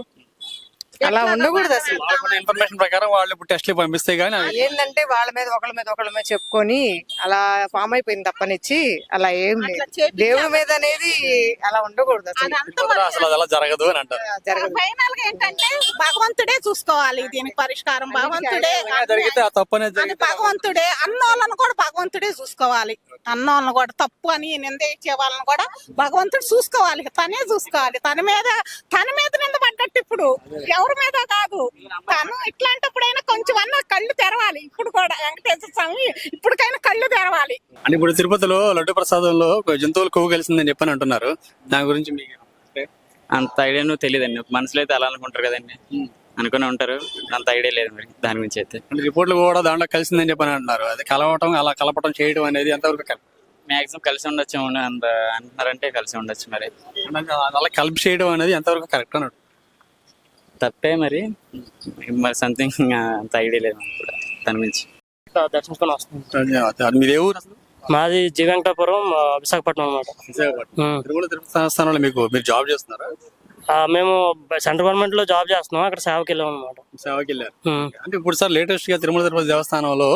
అలా ఉండకూడదు అసలు. ఇన్ఫర్మేషన్ ప్రకారం వాళ్ళు ఇప్పుడు టెస్ట్ పంపిస్తే గానీ ఏంటంటే వాళ్ళ మీద ఒకళ్ళ మీద చెప్పుకొని అలా ఫామ్ అయిపోయింది తప్పనిచ్చి అలా ఏం లేదు. దేవుడి మీద అనేది అలా ఉండకూడదు అసలు. అసలు అది అలా జరగదు అని అంటారు. ఫైనల్ గా ఏంటంటే భగవంతుడే చూసుకోవాలి దీనికి పరిష్కారం. భగవంతుడే జరిగితే ఆ తప్పు అనేది అది భగవంతుడే. అన్నోళ్ళను కూడా భగవంతుడే చూసుకోవాలి. అన్నోళ్ళను కూడా తప్పు అని నిందించే వాళ్ళని కూడా భగవంతుడు చూసుకోవాలి, తనే చూసుకోవాలి. తన మీద నింద పడ్డట్టు ఇప్పుడు ఎవరి మీద కాదు. తను ఇట్లాంటప్పుడైనా కొంచెం అన్న కళ్ళు తెరవాలి. ఇప్పుడు కూడా వెంకటేశ్వర స్వామి ఇప్పటికైనా కళ్ళు తెరవాలి. అని ఇప్పుడు తిరుపతిలో లడ్డు ప్రసాదంలో జంతువులు కొవ్వు కలిసిందని చెప్పని అంటున్నారు. దాని గురించి మీకు అంత ఐడియా తెలియదండి. మనసులో అయితే అలా అనుకుంటారు కదండి, అనుకుని ఉంటారు. అంత ఐడియా లేదు మరి దాని గురించి అయితే. రిపోర్ట్లు కూడా దాంట్లో కలిసిందని చెప్పని అంటున్నారు. అది అలా కలపటం చేయడం అనేది ఎంతవరకు కరెక్ట్? మాక్సిమం కలిసి ఉండొచ్చు అంత అంటున్నారంటే కలిసి ఉండొచ్చు. మరి అలా కలిపి చేయడం అనేది ఎంతవరకు కరెక్ట్ అన్నాడు? తప్పే మరి సంథింగ్ అంత ఐడియా లేదు కూడా దాని గురించి. దర్శించుకొని వస్తుంది. మీది ఏ ఊరు అసలు? మాది జగంటాపురం, విశాఖపట్నం అన్నమాట. తిరుమల తిరుపతి సంస్థానంలో మీరు జాబ్ చేస్తున్నారా? మేము సెంట్రల్ గవర్నమెంట్ లో జాబ్ చేస్తున్నాం, అక్కడ సేవకి వెళ్ళాం అనమాట. సేవకి వెళ్ళారు. అంటే ఇప్పుడు సార్ లేటెస్ట్ గా తిరుమల తిరుపతి దేవస్థానంలో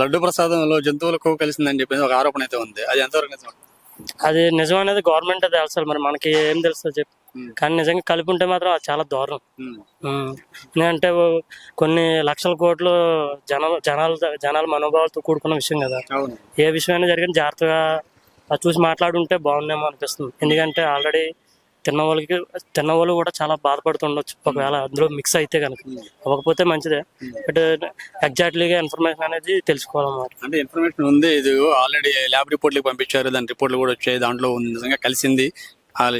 లడ్డు ప్రసాదంలో జంతువుల కొవ్వు కలిసిందని చెప్పేసి ఒక ఆరోపణ అయితే ఉంది. అది ఎంతవరకు నిజం? అది నిజం అనేది గవర్నమెంట్ తెలుసు, మరి మనకి ఏం తెలుస్తుంది చెప్పు. కానీ నిజంగా కలిపి ఉంటే మాత్రం అది చాలా దారుణం. ఎందుకంటే కొన్ని లక్షల కోట్లు జనాల మనోభావాలతో కూడుకున్న విషయం కదా. ఏ విషయమైనా జరిగిన జాగ్రత్తగా చూసి మాట్లాడుంటే బాగుందేమో అనిపిస్తుంది. ఎందుకంటే ఆల్రెడీ తిన్న వాళ్ళు కూడా చాలా బాధపడుతుండొచ్చు ఒకవేళ అందులో మిక్స్ అయితే కనుక. అవ్వకపోతే మంచిదే, బట్ ఎగ్జాక్ట్లీగా ఇన్ఫర్మేషన్ అనేది తెలుసుకోవాలన్నమాట. అంటే ఇన్ఫర్మేషన్ ఉంది, ఇది ఆల్రెడీ ల్యాబ్ రిపోర్ట్లకు పంపించారు, దాని రిపోర్ట్లు కూడా వచ్చాయి, దాంట్లో నిజంగా కలిసింది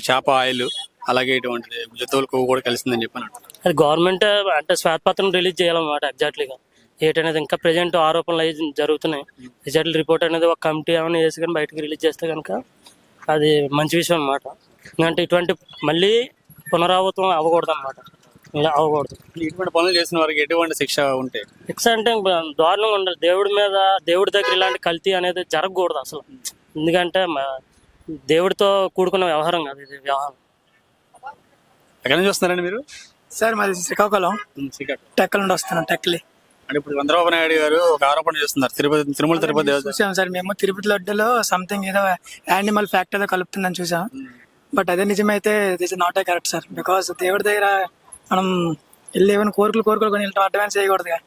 చేప ఆయిల్, అలాగే ఇటువంటి జంతువుల కొవ్వు కూడా కలిసిందని చెప్పాను. అది గవర్నమెంట్ అంటే శ్వేతపత్రం రిలీజ్ చేయాలన్నమాట ఎగ్జాక్ట్లీగా ఏంటనేది. ఇంకా ప్రెజెంట్ ఆరోపణలు అవి జరుగుతున్నాయి. రిజల్ట్ రిపోర్ట్ అనేది ఒక కమిటీ ఏమైనా వేసి కానీ బయటకు రిలీజ్ చేస్తే కనుక అది మంచి విషయం అన్నమాట. ఎందుకంటే ఇటువంటి మళ్ళీ పునరావృతం అవ్వకూడదు అన్నమాట. ఇలా అవ్వకూడదు. ఇటువంటి పనులు చేసిన వారికి ఎటువంటి శిక్ష ఉంటే? శిక్ష అంటే దారుణంగా ఉండాలి. దేవుడి దగ్గర ఇలాంటి కల్తీ అనేది జరగకూడదు అసలు. ఎందుకంటే దేవుడితో కూడుకున్న వ్యవహారం కాదు ఇది వ్యవహారం. ఎక్కడి నుంచి వస్తున్నారండి మీరు? సార్ మాది శ్రీకాకుళం, టెక్కల నుండి వస్తున్నాం. టెక్కలి. అంటే ఇప్పుడు చంద్రబాబు నాయుడు గారు ఒక ఆరోపణ చేస్తున్నారు, తిరుమల తిరుపతి దేవస్థానం. చూసాం సార్, మేము తిరుపతి లడ్డులో సంథింగ్ ఏదో యానిమల్ ఫ్యాక్ట్ ఏదో కలుపుతుందని చూసాం. బట్ అదే నిజమైతే this is not a correct sir. Because దేవుడి దగ్గర మనం వెళ్ళి ఏమైనా కోరికలు కొని వెళ్ళటం అడ్వాన్స్ చేయకూడదుగా.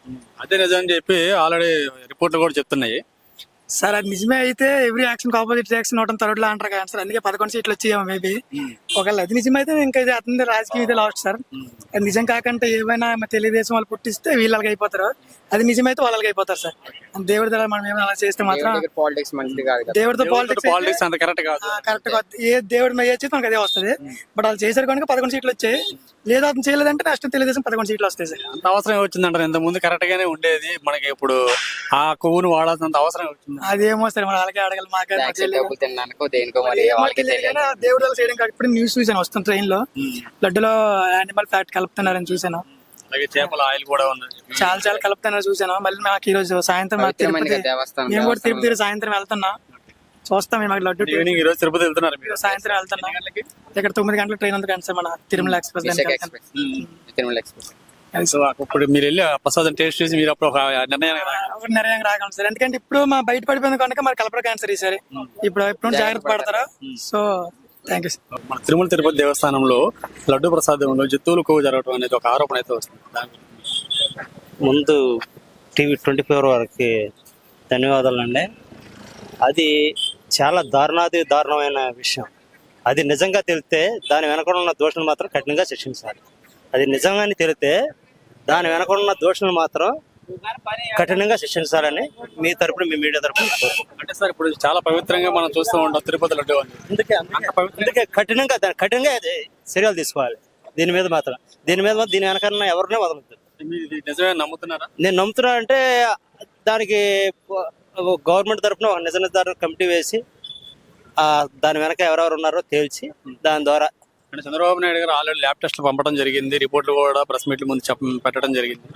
అదే నిజం అని చెప్పి ఆల్రెడీ రిపోర్ట్లు కూడా చెప్తున్నాయి సార్. అది నిజమే అయితే ఎవ్రీ యాక్షన్ ఆపోజిట్ రియాక్షన్ అవడం థర్డ్లా అంటారు కదా సార్. అందుకే 11 సీట్లు వచ్చాయేమో మేబీ. ఒకవేళ అది నిజమైతే ఇంకా ఇది అతని రాజకీయ ఇదే లాస్ట్ సార్. అది నిజం కాకంటే ఏమైనా తెలుగుదేశం వాళ్ళు పుట్టిస్తే వీళ్ళకి అయిపోతారు, అది నిజమైతే వాళ్ళకి అయిపోతారు సార్. దేవుడి దగ్గర మనం ఏమైనా అలా చేస్తే మాత్రం పాలిటిక్స్ మంచిది కాదు. దేవుడితో పాలిటిక్స్ అంత కరెక్ట్ కాదు. కరెక్ట్ కాదు. ఏ దేవుడి మీద చేస్తే మనకు అదే వస్తుంది. బట్ వాళ్ళు చేశారు కనుక 11 సీట్లు వచ్చాయి. లేదా అతను చేయలేదంటే నెక్స్ట్ తెలుగుదేశం 11 సీట్లు వస్తాయి సార్. అంత అవసరం వచ్చిందంటారు? ఇంత ముందు కరెక్ట్ గానే ఉండేది, మనకి ఇప్పుడు ఆ కొవ్వును వాడాల్సినంత అవసరం వచ్చింది. అదేమో సార్ మన వాళ్ళకే అడగాలి, మాకే దేనికో దేవుడు వాళ్ళు చేయడం కాదు. ఇప్పుడు న్యూస్ చూసాను వస్తాను ట్రైన్ లో, లడ్డులో యానిమల్ ఫ్యాట్ కలుపుతున్నారని చూసాను. అలాగే చేపల ఆయిల్ కూడా ఉంది, చాలా కలుపుతున్నారు చూసాను. మళ్ళీ నాకు ఈ రోజు సాయంత్రం మేము కూడా తిరుపతి సాయంత్రం వెళ్తున్నా, చూస్తాం. మేము లడ్డు ఈవినింగ్ ఈ రోజు తిరుపతి వెళ్తున్నారు మీరు? సాయంత్రం వెళ్తున్నా. ఇక్కడ 9 గంటల ట్రైన్ ఉంది కానీ సార్ మన తిరుమల ఎక్స్ప్రెస్. సో ఇప్పుడు మీరు వెళ్ళి ప్రసాదం టేస్ట్ చేసి మీరు అప్పుడు ఒక నిర్ణయం రాగలం సార్. ఎందుకంటే ఇప్పుడు మా బయట పడిపోయింది కనుక మరి కలపర క్యాన్సర్ ఈసారి. ఇప్పుడు జాగ్రత్త పడతారా? So thank you sir. మన తిరుమల తిరుపతి దేవస్థానంలో లడ్డు ప్రసాదంలో జంతువులు కొవ్వు జరగడం అనేది ఒక ఆరోపణ అయితే వస్తుంది. ముందు టీవీ 24 వారికి ధన్యవాదాలండి. అది చాలా దారుణమైన విషయం. అది నిజంగా తెలిస్తే దాని వెనక ఉన్న దోషులు మాత్రం కఠినంగా శిక్షించాలి. అది నిజంగానే తెలిస్తే దాని వెనక ఉన్న దోషులు మాత్రం కఠినంగా శిక్షించాలని మీ తరపున, మీ మీడియా తరపున. అంటే సార్ ఇప్పుడు చాలా పవిత్రంగా మనం చూస్తూ ఉంటాం తిరుపతి లడ్డు అని. అందుకే కఠినంగా చర్యలు తీసుకోవాలి దీని మీద మాత్రం. దీని వెనకన్నా ఎవరినే వదలద్దు. నిజమే నమ్ముతున్నారా? నేను నమ్ముతున్నా అంటే దానికి గవర్నమెంట్ తరఫున ఒక నిజ నిర్ధారణ కమిటీ వేసి దాని వెనక ఎవరెవరు ఉన్నారో తేల్చి దాని ద్వారా. అంటే చంద్రబాబు నాయుడు గారు ఆల్రెడీ ల్యాబ్ టెస్ట్లు పంపడం జరిగింది, రిపోర్ట్లు కూడా ప్రెస్ మీట్ల ముందు పెట్టడం జరిగింది.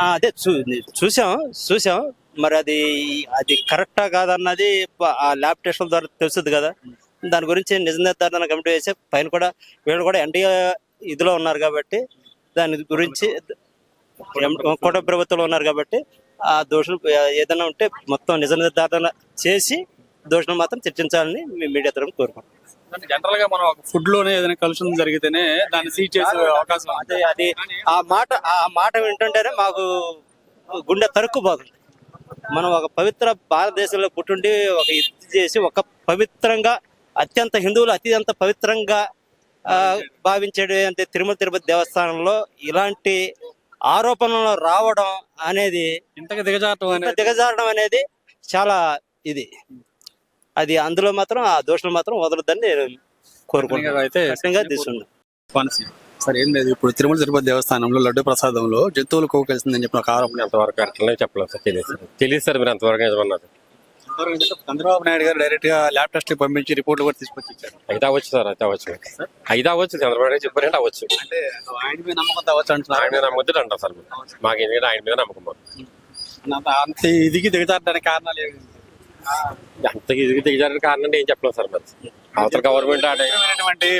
అదే చూసాం. మరి అది కరెక్టా కాదన్నది ఆ ల్యాబ్ టెస్ట్ల ద్వారా తెలుస్తుంది కదా. దాని గురించి నిజ నిర్ధారణ కమిటీ వేసే పైన కూడా వీళ్ళు కూడా ఎన్డీఏ ఇదిలో ఉన్నారు కాబట్టి దాని గురించి కూటమి ప్రభుత్వంలో ఉన్నారు కాబట్టి ఆ దోషులు ఏదైనా ఉంటే మొత్తం నిజ నిర్ధారణ చేసి దోషులు మాత్రం చర్చించాలని మీ మీడియా తరఫున కోరుకుంటున్నాం. జనరల్ గా మనం ఫుడ్ లోనే ఏదైనా కలుషితం జరిగితేనే దాన్ని సీజ్ చేసే అవకాశం. అది ఆ మాట వింటుంటేనే మాకు గుండె తరుక్కుపోతుంది. మనం ఒక పవిత్ర భారతదేశంలో పుట్టుండి ఒక ఇది చేసి ఒక పవిత్రంగా హిందువులు అత్యంత పవిత్రంగా భావించేది అంటే తిరుమల తిరుపతి దేవస్థానంలో ఇలాంటి ఆరోపణలు రావడం అనేది, ఇంతగా దిగజారడం అనేది చాలా ఇది. అది అందులో మాత్రం ఆ దోషులు మాత్రం వదలొద్దని నేను కోరుకుంటున్నాను. సార్ ఏం లేదు, ఇప్పుడు తిరుమల తిరుపతి దేవస్థానంలో లడ్డు ప్రసాదంలో జంతువులు కొవ్వు కలిసిందని చెప్పిన ఒక ఆరోపణ. ఎంతవరకు అట్లనే చెప్పలేదు సార్, తెలియదు సార్. మీరు అంతవరకు ఏమన్నారు? చంద్రబాబు నాయుడు గారు డైరెక్ట్ గా ల్యాబ్ టెస్ట్ పంపించి రిపోర్ట్లు కూడా తీసుకొచ్చి ఇచ్చారు. అయితే అవ్వచ్చు సార్, అయితే అవ్వచ్చు. చంద్రబాబు నాయుడు చెప్పారంటే అవ్వచ్చు. అంటే ఆయన మీద నమ్మకం అవ్వచ్చు అంటున్నారు. ఆయన మీద నమ్మకం అంటారు సార్. మాకు ఎందుకంటే ఆయన మీద నమ్మకం. అంత ఇదికి దిగజారడానికి కారణాలు ఏమి? అంత ఇదికి దిగజారడానికి కారణం ఏం చెప్పలేదు సార్. మరి అవతల గవర్నమెంట్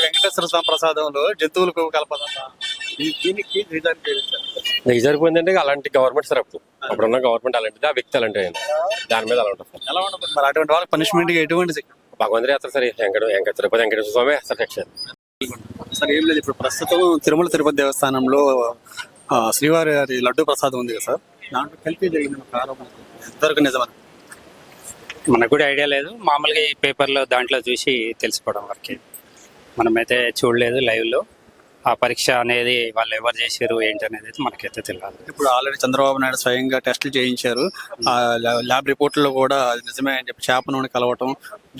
వెంకటేశ్వర స్వామి ప్రసాదంలో జంతువులు కొవ్వు కలపదంతా దీనికి జరిగిపోయిందంటే అలాంటి గవర్నమెంట్ సార్. అప్పుడున్న గవర్నమెంట్ అలాంటిది, ఆ వ్యక్తి అలాంటి దాని మీద అలా ఉంటుంది సార్. ఎలా ఉంటుంది మరి అటువంటి వాళ్ళకి పనిష్మెంట్ ఎటువంటి? భగవంతుడు వేస్తారు సార్. తిరుపతి వెంకటేశ్వర స్వామి వేస్తారు శిక్ష. సార్ ఏం లేదు, ఇప్పుడు ప్రస్తుతం తిరుమల తిరుపతి దేవస్థానంలో శ్రీవారి లడ్డు ప్రసాదం ఉంది కదా సార్, దాంట్లో కలిపి జరిగిన ఒక ఆరోపణ ఎంతవరకు నిజమని? మనకు కూడా ఐడియా లేదు, మామూలుగా ఈ పేపర్లో దాంట్లో చూసి తెలుసుకోవడం వరకే. మనమైతే చూడలేదు లైవ్ లో. ఆ పరీక్ష అనేది వాళ్ళు ఎవరు చేశారు ఏంటి అనేది అయితే మనకైతే తెలియాలి. ఇప్పుడు ఆల్రెడీ చంద్రబాబు నాయుడు స్వయంగా టెస్టులు చేయించారు. ఆ ల్యాబ్ రిపోర్ట్లో కూడా అది నిజమే అని చెప్పి చేప నూనె కలవటం,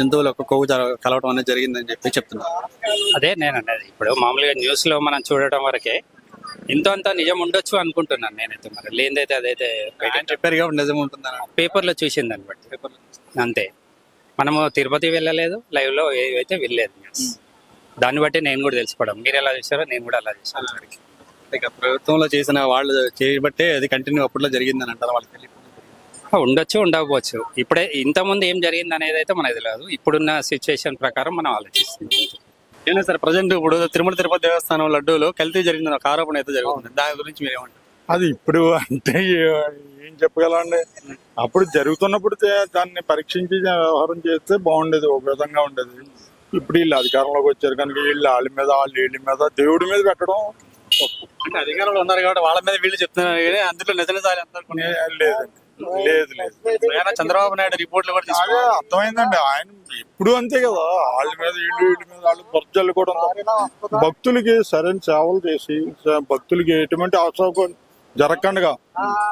జంతువుల యొక్క కొవ్వు కలవటం అనేది జరిగిందని చెప్పి చెప్తున్నారు. అదే నేను అనేది. ఇప్పుడు మామూలుగా న్యూస్ లో మనం చూడటం వరకే ఇంత నిజం ఉండొచ్చు అనుకుంటున్నాను నేనైతే. మరి లేనిదైతే అదైతే ఆయన చెప్పారు కాబట్టి నిజం ఉంటుందని పేపర్లో చూసింది దాన్ని బట్టి అంతే. మనము తిరుపతి వెళ్ళలేదు, లైవ్ లో ఏవైతే వెళ్ళలేదు న్యూస్. దాన్ని బట్టి నేను కూడా తెలుసుకోవడం, మీరు ఎలా చేశారో నేను కూడా అలా చేశాను. ఇక ప్రభుత్వంలో చేసిన వాళ్ళు చేయబట్టే అది కంటిన్యూ అప్పట్లో జరిగిందని అంటారు. వాళ్ళకి తెలియదు, ఉండొచ్చు ఉండకపోవచ్చు. ఇప్పుడే ఇంతకుముందు ఏం జరిగింది అనేది అయితే మనకు తెలియదు. ఇప్పుడున్న సిచ్యువేషన్ ప్రకారం మనం ఆలోచిస్తున్నాం. ఏనా సార్ ప్రజెంట్ ఇప్పుడు తిరుపతి దేవస్థానం లడ్డూలో కల్తీ జరిగిందని ఒక ఆరోపణ అయితే జరుగుతుంది. దాని గురించి మీరు ఏమంటారు? అది ఇప్పుడు అంటే ఏం చెప్పగలండి. అప్పుడు జరుగుతున్నప్పుడు దాన్ని పరీక్షించి వ్యవహారం చేస్తే బాగుండేది, ఒక విధంగా ఉండేది. ఇప్పుడు వీళ్ళు అధికారంలోకి వచ్చారు కనుక వీళ్ళ మీద దేవుడి మీద పెట్టడం అంటే అధికారంలో ఉన్నారు కాబట్టి వాళ్ళ మీద వీళ్ళు చెప్తున్నారు కానీ అందులో నిజాలు లేదు. చంద్రబాబు నాయుడు రిపోర్ట్లు కూడా అదే అర్థమైందండి. ఆయన ఎప్పుడు అంతే కదా, వాళ్ళ మీద వీళ్ళ మీద వాళ్ళు బొర్జలు కూడా భక్తులకి సరైన సేవలు చేసి భక్తులకి ఎటువంటి అవసరం జరగకుండా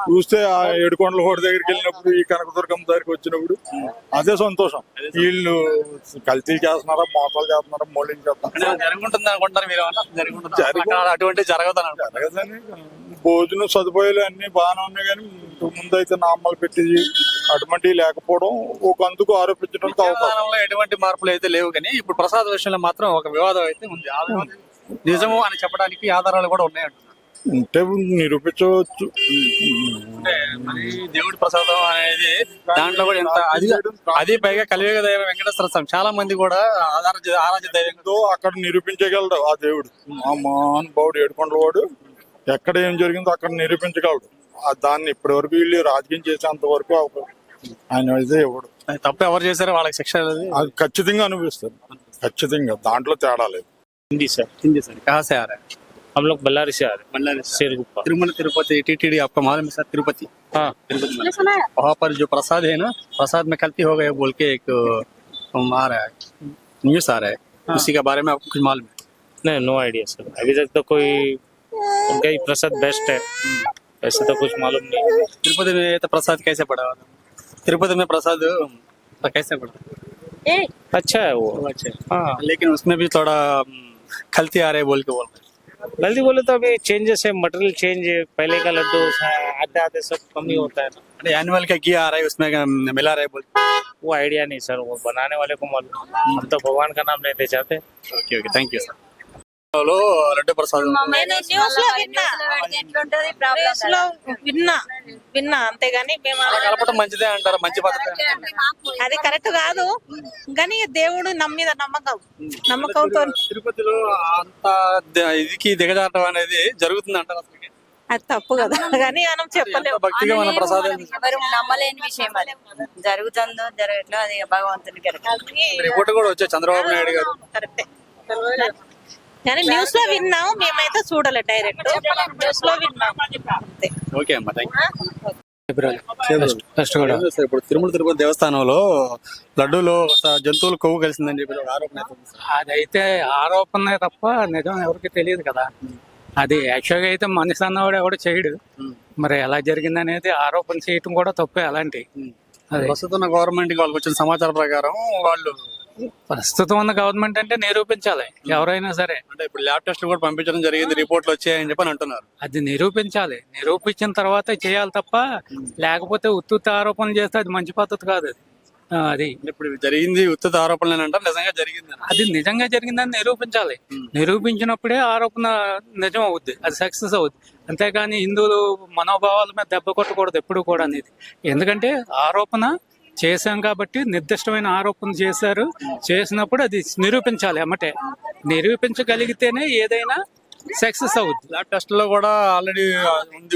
చూస్తే ఆ ఏడుకొండల హోట దగ్గరికి వెళ్ళినప్పుడు, ఈ కనకదుర్గమ్మ దగ్గరికి వచ్చినప్పుడు అదే సంతోషం. వీళ్ళు కల్తీలు చేస్తున్నారా, మోసాలు చేస్తున్నారా, మోలింగ్ చేస్తున్నారు జరుగుతుంది అనుకుంటారు మీరు? అటువంటి జరగదని భోజనం సదుపాయాలు అన్ని బాగానే ఉన్నాయి కానీ ముందు అయితే నామాలు పెట్టి అటువంటి లేకపోవడం ఒక అందుకు ఆరోపించడానికి అవకాశం. ఎటువంటి మార్పులు అయితే లేవు కానీ ఇప్పుడు ప్రసాద్ విషయంలో మాత్రం ఒక వివాదం అయితే ఉంది. నిజము అని చెప్పడానికి ఆధారాలు కూడా ఉన్నాయంటున్నారు. ఉంటే నిరూపించవచ్చు. మరి దేవుడి ప్రసాదం అనేది దాంట్లో కూడా ఎంత అది పైగా కలియుగ దైవం వెంకటేశ్వర స్వామి, చాలా మంది కూడా ఆరాధ్య దైవంతో అక్కడ నిరూపించగలడు ఆ దేవుడు. ఆ మహానుభావుడు ఏడుకొండల వాడు ఎక్కడ ఏం జరిగిందో అక్కడ నిరూపించగలడు. దాన్ని ఇప్పటి వరకు వీళ్ళు రాజకీయం చేసేంత వరకు ఆయన అయితే ఇవ్వడు. తప్పు ఎవరు చేశారో వాళ్ళకి శిక్ష అది ఖచ్చితంగా అనిపిస్తారు, ఖచ్చితంగా దాంట్లో తేడా లేదు. हिंदी सर कहाँ से आ रहा है? हम लोग बल्लारी से आ रहे हैं. बल्लारी से। शेरगुप्पा. तिरुपति टीटीडी आपका मालूम है सर? तिरुपति, हाँ वहाँ पर जो प्रसाद है ना, प्रसाद में गलती हो गई बोल के एक आ रहा है, न्यूज आ रहा है। उसी के बारे में आपको कुछ मालूम है? नहीं, नो आइडिया सर. अभी तक तो कोई उनका ही प्रसाद बेस्ट है, ऐसे तो कुछ मालूम नहीं. तिरुपति में तो प्रसाद कैसे पड़ा? तिरुपति में प्रसाद कैसे पड़ा? अच्छा है वो. अच्छा, हाँ, लेकिन उसमें भी थोड़ा खलती आ रहे बोल के बोल रहे। जल्दी बोले तो अभी चेंजेस है, मटेरियल चेंज है. पहले का लड्डू आते सब कम ही होता है ना. एनुअल का घी आ रहा है उसमें मिला रहा है बोल? वो आइडिया नहीं सर, वो बनाने वाले को मालूम. हम तो भगवान का नाम लेते जाते. Okay okay, thank you sir. Laddu ప్రసాదం విన్నా అంతేగాని మేము కలపడం మంచిదే అంటారు, మంచి పద్ధతి. అది కరెక్ట్ కాదు కానీ దేవుడు నమ్మిద నమ్మకంతో తిరుపతిలో అంత ఇదికి దిగజారడం అనేది జరుగుతుంది అంటారు. అసలు అది తప్పు కదా కానీ మనం చెప్పలేము. భక్తిగా మన ప్రసాదం ఎవరు నమ్మలేని విషయం అది. జరుగుతుందో జరగట్లేదు అది భగవంతునికి రిపోర్ట్ కూడా వచ్చాయి చంద్రబాబు నాయుడు గారు. కరెక్టే కానీ న్యూస్ లో విన్నాం, మేమైతే చూడలేదు డైరెక్ట్. న్యూస్ లో విన్నాం అంతే. ఓకే అమ్మా, థ్యాంక్ యూ. ఇప్పుడు తిరుపతి దేవస్థానంలో లడ్డూలో జంతువులు కొవ్వు కలిసిందని చెప్పి ఒక ఆరోపణ అవుతుంది. అదైతే ఆరోపణ తప్ప నిజం ఎవరికి తెలియదు కదా. అది యాక్చువల్గా అయితే మనిషి అన్నవాడు ఎవడు చేయడు. మరి ఎలా జరిగింది అనేది ఆరోపణ చేయటం కూడా తప్పే. అలాంటి ప్రస్తుతం గవర్నమెంట్ వాళ్ళకి వచ్చిన సమాచారం ప్రకారం వాళ్ళు ప్రస్తుతం ఉన్న గవర్నమెంట్ అంటే నిరూపించాలి ఎవరైనా సరే. అంటే ఇప్పుడు ల్యాబ్ టెస్ట్ కూడా పంపించడం జరిగింది, రిపోర్ట్లు వచ్చాయని చెప్పి అంటున్నారు. అది నిరూపించాలి, నిరూపించిన తర్వాత చేయాలి తప్ప లేకపోతే ఉత్తుత్త ఆరోపణలు చేస్తే అది మంచి పద్ధతి కాదు. అది ఇప్పుడు జరిగింది ఉత్తత ఆరోపణలు అంటారు, నిజంగా జరిగింది అది నిజంగా జరిగిందని నిరూపించాలి. నిరూపించినప్పుడే ఆరోపణ నిజం అవుద్ది, అది సక్సెస్ అవుద్ది. అంతేగాని హిందువులు మనోభావాల మీద దెబ్బ కొట్టకూడదు ఎప్పుడు కూడా అనేది. ఎందుకంటే ఆరోపణ చేశాం కాబట్టి నిర్దిష్టమైన ఆరోపణ చేశారు, చేసినప్పుడు అది నిరూపించాలి. అమ్మటే నిరూపించగలిగితేనే ఏదైనా సక్సెస్ అవుద్ది. ల్యాబ్ టెస్ట్ లో కూడా ఆల్రెడీ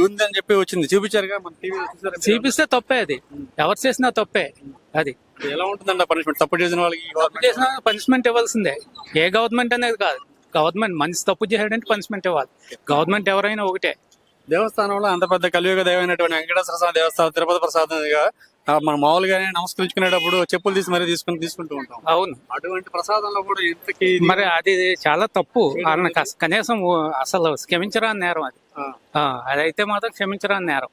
ఉంది అని చెప్పి వచ్చింది, చూపించారుగా మన టీవీ. చూపిస్తే తప్పే, అది ఎవరు చేసినా తప్పే. అది ఎలా ఉంటుందండి పనిష్మెంట్? తప్పు చేసిన వాళ్ళకి చేసిన పనిష్మెంట్ ఇవ్వాల్సిందే. ఏ గవర్నమెంట్ అనేది కాదు, గవర్నమెంట్ మనిషి తప్పు చేశాడంటే పనిష్మెంట్ ఇవ్వాలి. గవర్నమెంట్ ఎవరైనా ఒకటే. దేవస్థానంలో అంత పెద్ద కలియుగ దైవమైనటువంటి వెంకటేశ్వర స్వామి దేవస్థానం తిరుపతి ప్రసాదంగా మనం మామూలుగానే నమస్కరించుకునేటప్పుడు చెప్పులు తీసి మరీ తీసుకుంటూ ఉంటాం. అవును. అటువంటి ప్రసాదంలో కూడా ఇంతకి మరి అది చాలా తప్పు. వాళ్ళని కనీసం అసలు క్షమించరాని నేరం అది. అదైతే మాత్రం క్షమించరాని నేరం.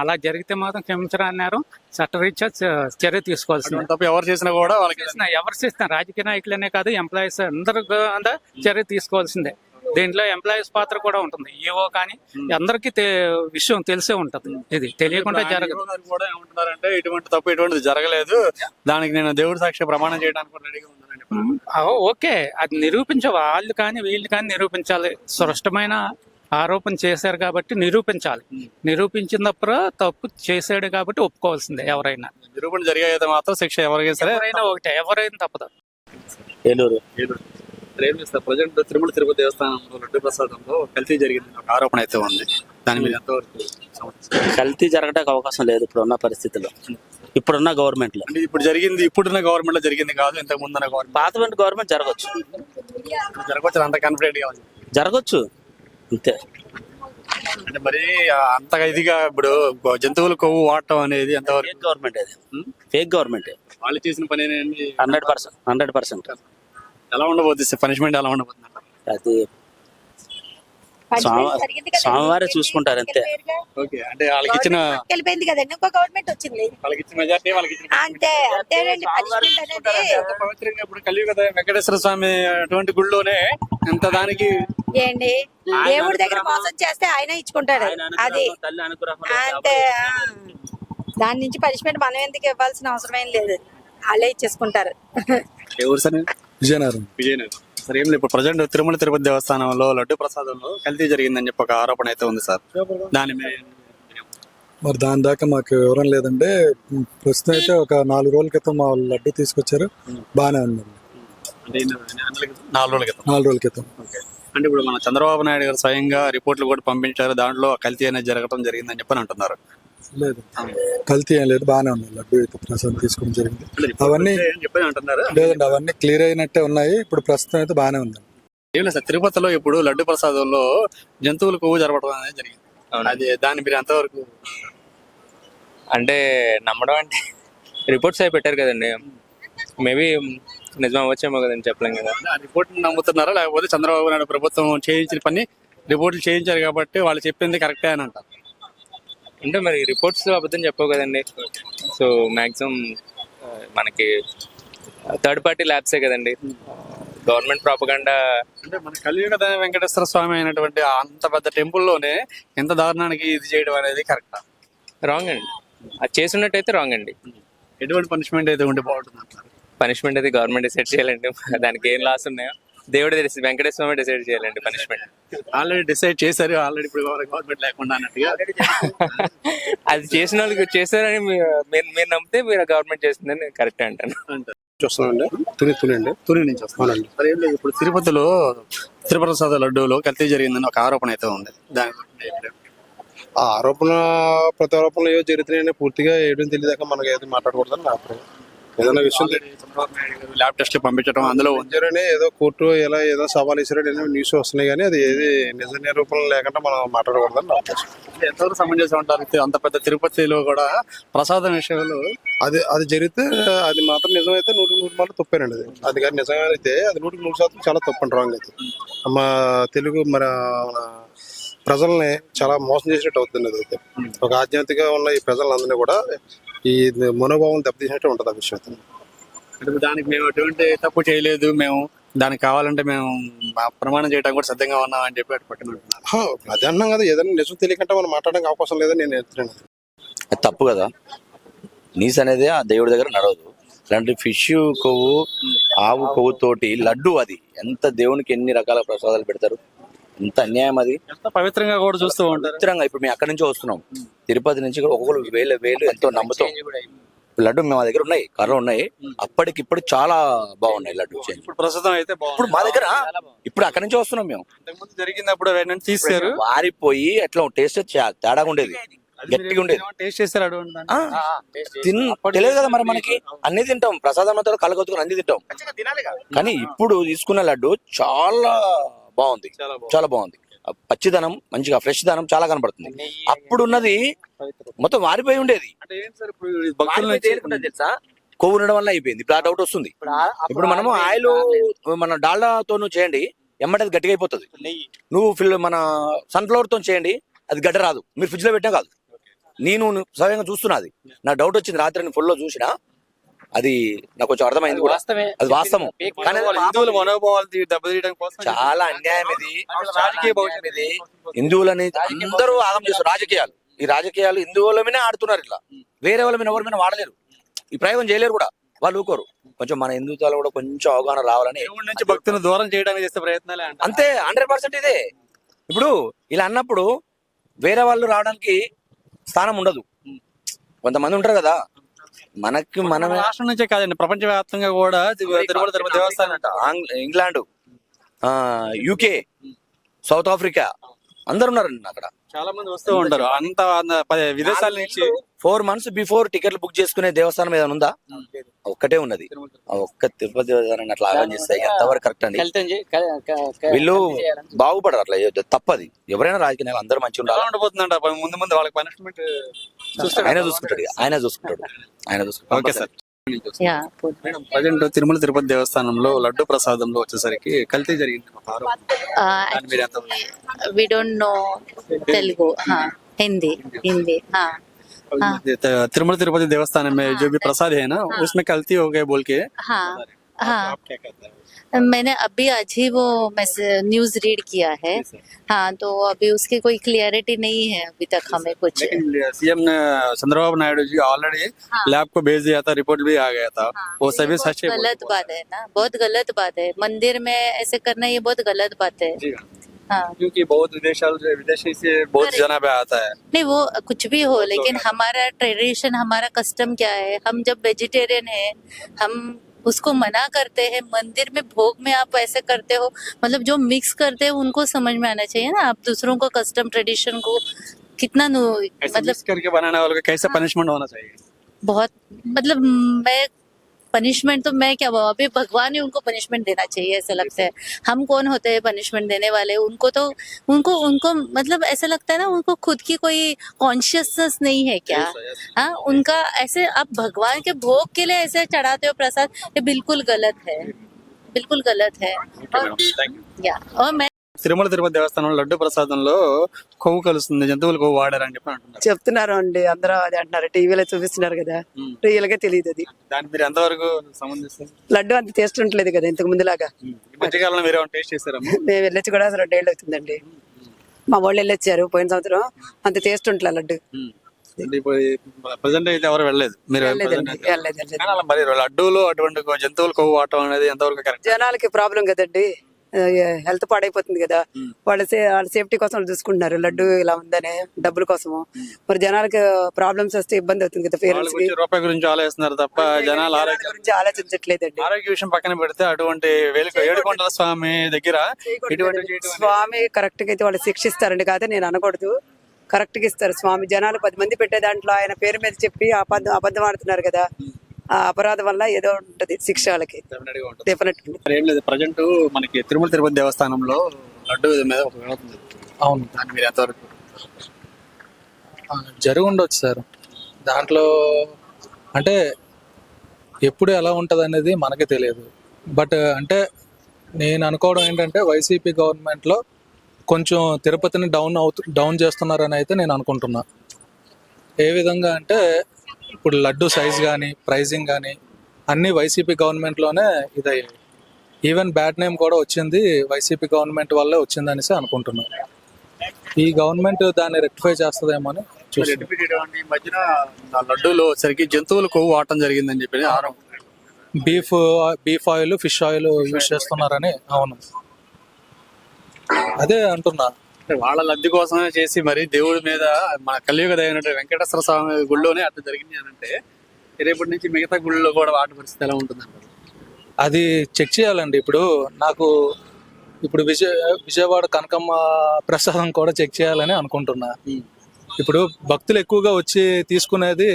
అలా జరిగితే మాత్రం క్షమించరాని నేరం. చట్టరీత్యా చర్య తీసుకోవాల్సింది. తప్పు ఎవరు చేసినా కూడా వాళ్ళకి ఎవరు చేసినా రాజకీయ నాయకులనే కాదు, ఎంప్లాయీస్ అందరూ చర్య తీసుకోవాల్సిందే. దీంట్లో ఎంప్లాయీస్ పాత్ర కూడా ఉంటుంది. ఈవో కానీ అందరికీ విషయం తెలిసే ఉంటది. ఇది తెలియకుండా జరగదు. కూడా ఏమంటున్నారంటే ఇటువంటి తప్పు ఎటువంటిది జరగలేదు, దానికి నేను దేవుడి సాక్షి ప్రమాణం చేయడానికి రెడీగా ఉన్నానండి. ఓకే, అది నిరూపించవు. వాళ్ళు కానీ వీళ్ళు కానీ నిరూపించాలి. స్పష్టమైన ఆరోపణ చేశారు కాబట్టి నిరూపించాలి. నిరూపించినప్పుడు తప్పు చేశాడు కాబట్టి ఒప్పుకోవాల్సిందే. ఎవరైనా నిరూపణ జరిగే మాత్రం శిక్ష ఎవరికైనా సరే ఒకటే, ఎవరైనా తప్పదు. ఏలూరు ప్రజెంట్ తిరుమల తిరుపతి దేవస్థానంలో లడ్డు ప్రసాదంలో కల్తీ జరిగింది ఒక ఆరోపణ అయితే ఉంది. దాని మీద ఎంతవరకు కల్తీ జరగడానికి అవకాశం లేదు ఇప్పుడున్న పరిస్థితుల్లో, ఇప్పుడున్న గవర్నమెంట్ లో. అంటే ఇప్పుడు జరిగింది, ఇప్పుడున్న గవర్నమెంట్ లో జరిగింది కాదు, ఇంతకు ముందున్న గవర్నమెంట్. పాత గవర్నమెంట్ జరగచ్చు అంత కాన్ఫిడెంట్ గా ఉంది. జరగచ్చు అంతే. అంటే మరి అంతగా ఇదిగా ఇప్పుడు జంతువుల కొవ్వు వాడటం అనేది ఎంతవరకు ఫేక్ గవర్నమెంట్, అది ఫేక్ గవర్నమెంట్. వాళ్ళు చేసిన పని 100%. ఎలా ఉండబోతుంది పనిష్మెంట్, ఎలా ఉండబోతుంది? అది స్వామివారే చూసుకుంటారు అంతే. ఓకే, అంటే వాళ్ళకి ఇచ్చిన వెళ్ళిపోయింది కదండి, ఇంకో గవర్నమెంట్ వచ్చింది వాళ్ళకి ఇచ్చిన మెజార్టీ వాళ్ళకి ఇచ్చిన అంతే. అంతేనండి punishment అనేది. పవిత్రంగా ఇప్పుడు కలియుగ వెంకటేశ్వర స్వామి అటువంటి గుడిలోనే ఎంత దానికి ఏంటి దేవుడి దగ్గర మోసం చేస్తే ఆయన ఇచ్చుకుంటాడు. అది అంతే. దాని నుంచి పనిష్మెంట్ మనం ఎందుకు ఇవ్వాల్సిన అవసరం ఏం లేదు, వాళ్ళే ఇచ్చేసుకుంటారు. ఎవరు సార్? విజయనగరం. సరే, ఏం లేదు, ఇప్పుడు ప్రజెంట్ తిరుమల తిరుపతి దేవస్థానంలో లడ్డు ప్రసాదంలో కల్తీ జరిగిందని చెప్పి ఒక ఆరోపణ అయితే ఉంది సార్. దాని మీద మరి దాని దాకా మాకు వివరం లేదంటే, ప్రస్తుతం అయితే ఒక 4 రోజుల క్రితం మా లడ్డు తీసుకొచ్చారు, బాగానే ఉంది. 4 రోజుల క్రితం. అంటే ఇప్పుడు మన చంద్రబాబు నాయుడు గారు స్వయంగా రిపోర్ట్లు కూడా పంపించారు, దాంట్లో కల్తీ అనేది జరగడం జరిగిందని చెప్పని అంటున్నారు. లేదు, కల్తీ ఏం లేదు, బాగానే ఉంది. లడ్డు అయితే ప్రసాదం తీసుకోవడం జరిగింది. అవన్నీ లేదండి, అవన్నీ క్లియర్ అయినట్టే ఉన్నాయి. ఇప్పుడు ప్రస్తుతం అయితే బాగానే ఉంది. ఏం లేదు సార్, తిరుపతిలో ఇప్పుడు లడ్డు ప్రసాదంలో జంతువుల కొవ్వు జరపడం అనేది జరిగింది. అది దాన్ని మీరు ఎంతవరకు అంటే నమ్మడం అంటే రిపోర్ట్స్ అవి పెట్టారు కదండి, మేబీ నిజం అవ్వచ్చేమో కదండి, చెప్పలేం కదా. రిపోర్ట్ నమ్ముతున్నారా, లేకపోతే చంద్రబాబు నాయుడు ప్రభుత్వం చేయించిన పని రిపోర్ట్లు చేయించారు కాబట్టి వాళ్ళు చెప్పింది కరెక్టే అని అంటారు? అంటే మరి రిపోర్ట్స్ అబద్ధం చెప్పవు కదండి. సో మ్యాక్సిమం మనకి థర్డ్ పార్టీ ల్యాబ్సే కదండి, గవర్నమెంట్ ప్రాపగండా. అంటే మన కలియుగ వెంకటేశ్వర స్వామి అయినటువంటి అంత పెద్ద టెంపుల్లోనే ఎంత దారుణానికి ఇది చేయడం అనేది కరెక్టా? రాంగ్ అండి. అది చేసినట్టయితే రాంగ్ అండి. ఎటువంటి పనిష్మెంట్ అయితే ఉంటే బాగుంటుంది అంటారు? పనిష్మెంట్ అయితే గవర్నమెంట్ డిసైడ్ చేయాలండి. దానికి ఏం లాస్ ఉన్నాయో దేవుడు తెలిసి వెంకటేశ్వర స్వామి డిసైడ్ చేయాలండి పనిష్మెంట్. ఆల్రెడీ డిసైడ్ చేశారు, ఆల్రెడీ ఇప్పుడు గవర్నమెంట్ లేకుండా అన్నట్టుగా. అది చేసిన వాళ్ళకి చేశారని మీరు నమ్మితే మీరు గవర్నమెంట్ చేసిందని కరెక్ట్ అంటాను. చూస్తున్నాండి, తుని నుంచి వస్తానండి. మరి ఏం లేదు, ఇప్పుడు తిరుపతిలో తిరుప్రసాద లడ్డూలో కల్తీ జరిగిందని ఒక ఆరోపణ అయితే ఉంది. దాని ఆ ఆరోపణ ప్రత్యారోపణలు ఏవో జరుగుతున్నాయని పూర్తిగా ఏమీ తెలియదాకా మనకి ఏది మాట్లాడకూడదని నా అభిప్రాయం. ఏదైనా విషయం చంద్రబాబు నాయుడు గారు ల్యాబ్ టెస్ట్ పంపించడం, అందులో ఉంచారని ఏదో కోర్టు ఎలా ఏదో సవాల్ ఇచ్చారని న్యూస్ వస్తున్నాయి, కానీ అది ఏది నిజ నిరూపణ లేకుండా మనం మాట్లాడకూడదని నా ఉద్దేశం. ఎంతవరకు సమంజసం ఉంటారు? అంత పెద్ద తిరుపతిలో కూడా ప్రసాదం విషయంలో అది జరిగితే అది మాత్రం నిజమైతే 100% తప్పేనండి. అది కానీ నిజంగా అయితే అది 100% చాలా తప్పండి, రాంగ్ అయితే. మా తెలుగు మన ప్రజల్ని చాలా మోసం చేసినట్టు అవుతుంది. అది అయితే ఒక ఆధ్యాత్మిక ఉన్న ఈ ప్రజలందరినీ కూడా ఈ మనోభావం దెబ్బతీసినట్టు ఉంటుంది ఆ విషయం. అంటే దానికి మేము ఎటువంటి తప్పు చేయలేదు, మేము దానికి కావాలంటే మేము ప్రమాణం చేయడానికి కూడా సిద్ధంగా ఉన్నాం అని చెప్పి అటు పట్టుకుంటున్నాను. అదే అన్నాం కదా, ఏదైనా నిజం తెలియకంటే మనం మాట్లాడడానికి అవకాశం లేదని నేను చెప్తున్నాను. అది తప్పు కదా, నీస్ అనేది ఆ దేవుడి దగ్గర నడవదు. ఇలాంటి ఫిష్ కొవ్వు, ఆవు కొవ్వు తోటి లడ్డు, అది ఎంత దేవునికి ఎన్ని రకాల ప్రసాదాలు పెడతారు, ఎంత అన్యాయం. అది ఎంత పవిత్రంగా కూడా చూస్తూ ఉంటారు. పవిత్రంగా ఇప్పుడు మేము అక్కడి నుంచి వస్తున్నాం, తిరుపతి నుంచి కూడా ఒక్కొక్కరు వేలు ఎంతో నమ్ముతాం. లడ్డు మా దగ్గర ఉన్నాయి, కర్రలు ఉన్నాయి, అప్పటికిప్పుడు చాలా బాగున్నాయి లడ్డు. ఇప్పుడు ప్రస్తుతం అయితే ఇప్పుడు మా దగ్గర ఇప్పుడు అక్కడి నుంచి వస్తున్నాం మేము. ముందు జరిగినప్పుడు తీసారు, వారిపోయి ఎట్లా టేస్ట్ తేడాగా ఉండేది, గట్టిగా ఉండేది. టేస్ట్ చేస్తారు తెలియదు కదా మరి మనకి. అన్ని తింటాం, ప్రసాదం అంతా కలగొత్తుకుని అన్ని తింటాం, కానీ ఇప్పుడు తీసుకున్న లడ్డు చాలా బాగుంది, చాలా బాగుంది. పచ్చిదనం మంచిగా ఫ్రెష్ దనం చాలా కనబడుతుంది. అప్పుడున్నది మొత్తం వారిపోయి ఉండేది. అంటే ఏంటి సార్ ఇప్పుడు భక్తుల వారిపోయి తేలుకుంటది తెలుసా, కొవ్వు ఉండడం వల్ల అయిపోయింది. ఇప్పుడు ఆ డౌట్ వస్తుంది. ఇప్పుడు మనము ఆయిల్ మన డాల్డాతో చేయండి, ఎమ్మటది గట్టిగా అయిపోతుంది. నువ్వు మన సన్ఫ్లవర్ తో చేయండి, అది గడ్డ రాదు. మీరు ఫ్రిడ్జ్ లో పెట్టినా కాదు. నేను స్వయంగా చూస్తున్నది, నా డౌట్ వచ్చింది రాత్రి నేను ఫుల్ లో చూసినా, అది నాకు కొంచెం అర్థమైంది కూడా, అది వాస్తవం. కానీ హిందువుల మనోభావాలు దెబ్బతీయడం కోసం చాలా అన్యాయం ఇది, రాజకీయ భవిష్యత్ ఇది. హిందువులని అందరూ ఆగం చేస్తారు. రాజకీయాలు, ఈ రాజకీయాలు హిందువుల మీద ఆడుతున్నారు. ఇట్లా వేరే వాళ్ళ మీద ఎవరి మీద వాడలేరు, ఈ ప్రయోగం చేయలేరు కూడా, వాళ్ళు ఊకోరు. కొంచెం మన హిందుత్వాలు కూడా కొంచెం అవగాహన రావాలని దేవుడి నుంచి భక్తులను దూరం చేయడానికి చేసే ప్రయత్నాలే అంతే. 100% ఇదే. ఇప్పుడు ఇలా అన్నప్పుడు వేరే వాళ్ళు రావడానికి స్థానం ఉండదు. కొంతమంది ఉంటారు కదా, మనకి మన రాష్ట్రం నుంచే కాదండి, ప్రపంచవ్యాప్తంగా కూడా తిరుమల తిరుపతి దేవస్థానం అంట, ఇంగ్లాండ్, యూకే, సౌత్ ఆఫ్రికా అందరు ఉన్నారండి అక్కడ. చాలా మంది వస్తూ ఉంటారు. అంత విదేశాల నుంచి 4 months బిఫోర్ టికెట్లు బుక్ చేసుకునే దేవస్థానం ఏదైనా ఉందా? ఒక్కటే ఉన్నది, ఒక్క తిరుపతి దేవస్థానం. అట్లా ఆగం చేస్తే ఎంతవరకు కరెక్ట్ అండి? వీళ్ళు బాగుపడరు, అట్లా తప్పది. ఎవరైనా రాజకీయ అందరూ మంచిగా ఉండాలి. ఉండిపోతుందంట ముందు ముందు వాళ్ళకి పనిష్మెంట్ ఆయన చూసుకుంటాడు, ఆయన చూసుకుంటాడు. Okay sir. Madam, present Tirumala Tirupati దేవస్థానంలో లడ్డు ప్రసాదంలో వచ్చేసరికి కల్తీ జరిగింది. We don't know Telugu, Hindi Hindi हाँ तिरुमल तिरुपति देवस्थान में जो भी प्रसाद है ना, उसमें गलती हो गई बोल के। हाँ हाँ, मैंने अभी आज ही वो न्यूज रीड किया है। हाँ, तो अभी उसकी कोई क्लियरिटी नहीं है अभी तक हमें कुछ। सीएम ने चंद्रबाबू नायडू जी ऑलरेडी लैब को भेज दिया था, रिपोर्ट भी आ गया था। वो सभी सच है। गलत बात है ना, बहुत गलत बात है। मंदिर में ऐसे करना ये बहुत गलत बात है। हाँ, क्योंकि बहुत विदेशी से बहुत जना पे आता है। नहीं वो कुछ भी हो, लेकिन हमारा ट्रेडिशन, हमारा कस्टम क्या है, हम जब वेजिटेरियन है, हम उसको मना करते हैं। मंदिर में भोग में आप ऐसे करते हो, मतलब जो मिक्स करते हैं उनको समझ में आना चाहिए ना। आप दूसरों को कस्टम ट्रेडिशन को कितना मतलब करके बनाने वालों को कैसे पनिशमेंट होना चाहिए? बहुत मतलब मैं पनिशमेंट तो मैं क्या बोलूं, अभी भगवान ही उनको पनिशमेंट देना चाहिए ऐसा लगता है। हम कौन होते हैं पनिशमेंट देने वाले? उनको तो उनको मतलब ऐसा लगता है ना, उनको खुद की कोई कॉन्शियसनेस नहीं है क्या? हाँ, उनका ऐसे आप भगवान के भोग के लिए ऐसे चढ़ाते हो प्रसाद, ये बिल्कुल गलत है, बिल्कुल गलत है। और मैं తిరుమల తిరుపతి దేవస్థానంలో లడ్డు ప్రసాదంలో కొవ్వు కలుస్తుంది, జంతువులు కొవ్వు వాడారని చెప్పి అంటున్నారు. చెప్తున్నారు అండి, అందరూ అదే అంటున్నారు. టీవీలో చూపిస్తున్నారు కదా, రియల్ గా తెలియదు అది. దాన్ని మీరు ఎంతవరకు సంబంధిస్తారు? లడ్డు అంత టేస్ట్ ఉండలేదు కదా ఇంతకు ముందులాగా. ఈ మధ్యకాలంలో మీరు ఏమైనా టేస్ట్ చేశారమ్మా? మేము వెళ్ళొచ్చి కూడా 2 ఏళ్ళు అవుతుందండి. మా వాళ్ళు వెళ్ళొచ్చారు పోయిన సంవత్సరం, అంత టేస్ట్ ఉంటలే లడ్డు. ప్రజెంట్ అయితే ఎవరు వెళ్ళలేదు, మీరు మరి లడ్డూలో అటువంటి జంతువులు కొవ్వు వాడటం అనేది ఎంతవరకు కరెక్ట్? జనాలకి ప్రాబ్లం కదండి, హెల్త్ పాడైపోతుంది కదా. వాళ్ళ సేఫ్టీ కోసం చూసుకుంటున్నారు, లడ్డు ఇలా ఉందనే డబ్బుల కోసము. మరి జనాలకి ప్రాబ్లమ్స్ వస్తే ఇబ్బంది అవుతుంది కదా. పేరెంట్స్ కి రూపాయి గురించి ఆలోచిస్తున్నారు తప్ప జనాలు ఆరోగ్యం గురించి ఆలోచించట్లేదండి. ఆరోగ్య విషయం పక్కన పెడితే అటువంటి ఏడుకొండల స్వామి దగ్గర స్వామి కరెక్ట్ గా అయితే వాళ్ళు శిక్షిస్తారండి, కాదే నేను అనకూడదు, కరెక్ట్ గా ఇస్తారు స్వామి. జనాలు 10 మంది పెట్టే దాంట్లో ఆయన పేరు మీద చెప్పి అబద్ధం ఆడుతున్నారు కదా, ఆ అపరాధం వల్ల ఏదో ఉంటది శిక్ష వాళ్ళకి. ఏం లేదు, ప్రజెంట్ మనకి తిరుమల తిరుపతి దేవస్థానంలో లడ్డు మీద ఒక వివాదం జరుగుతుంది. అవును, దాన్ని మీరు ఎంతవరకు జరిగి ఉండొచ్చు సార్. దాంట్లో అంటే ఎప్పుడు ఎలా ఉంటుంది అనేది మనకి తెలియదు. బట్ అంటే నేను అనుకోవడం ఏంటంటే వైసీపీ గవర్నమెంట్లో కొంచెం తిరుపతిని డౌన్ చేస్తున్నారని అయితే నేను అనుకుంటున్నా. ఏ విధంగా అంటే ఇప్పుడు లడ్డు సైజ్ కానీ ప్రైజింగ్ కానీ అన్నీ వైసీపీ గవర్నమెంట్లోనే ఇదయ్యాయి. ఈవెన్ బ్యాడ్ నేమ్ కూడా వచ్చింది వైసీపీ గవర్నమెంట్ వల్లే వచ్చింది అనేసి అనుకుంటున్నాను. ఈ గవర్నమెంట్ దాన్ని రెక్టిఫై చేస్తుందేమో అని చూస్తున్నాను. ఈ మధ్యన లడ్డూలో సరికి జంతువులు కొవ్వు వాడటం జరిగిందని చెప్పి beef oil, fish oil use చేస్తున్నారని. అవును, అదే అంటున్నా. వాళ్ళ లబ్ధి కోసమే చేసి మరి దేవుడి మీద మన కలియుగ దైవమైనటువంటి వెంకటేశ్వర స్వామి గుళ్ళోనే అట్లా జరిగింది అని అంటే, రేపటి నుంచి మిగతా గుళ్ళలో కూడా వాటి పరిస్థితి ఎలా ఉంటుంది? అది చెక్ చేయాలండి. ఇప్పుడు విజయవాడ కనకమ్మ ప్రసాదం కూడా చెక్ చేయాలని అనుకుంటున్నా. ఇప్పుడు భక్తులు ఎక్కువగా వచ్చి తీసుకునేది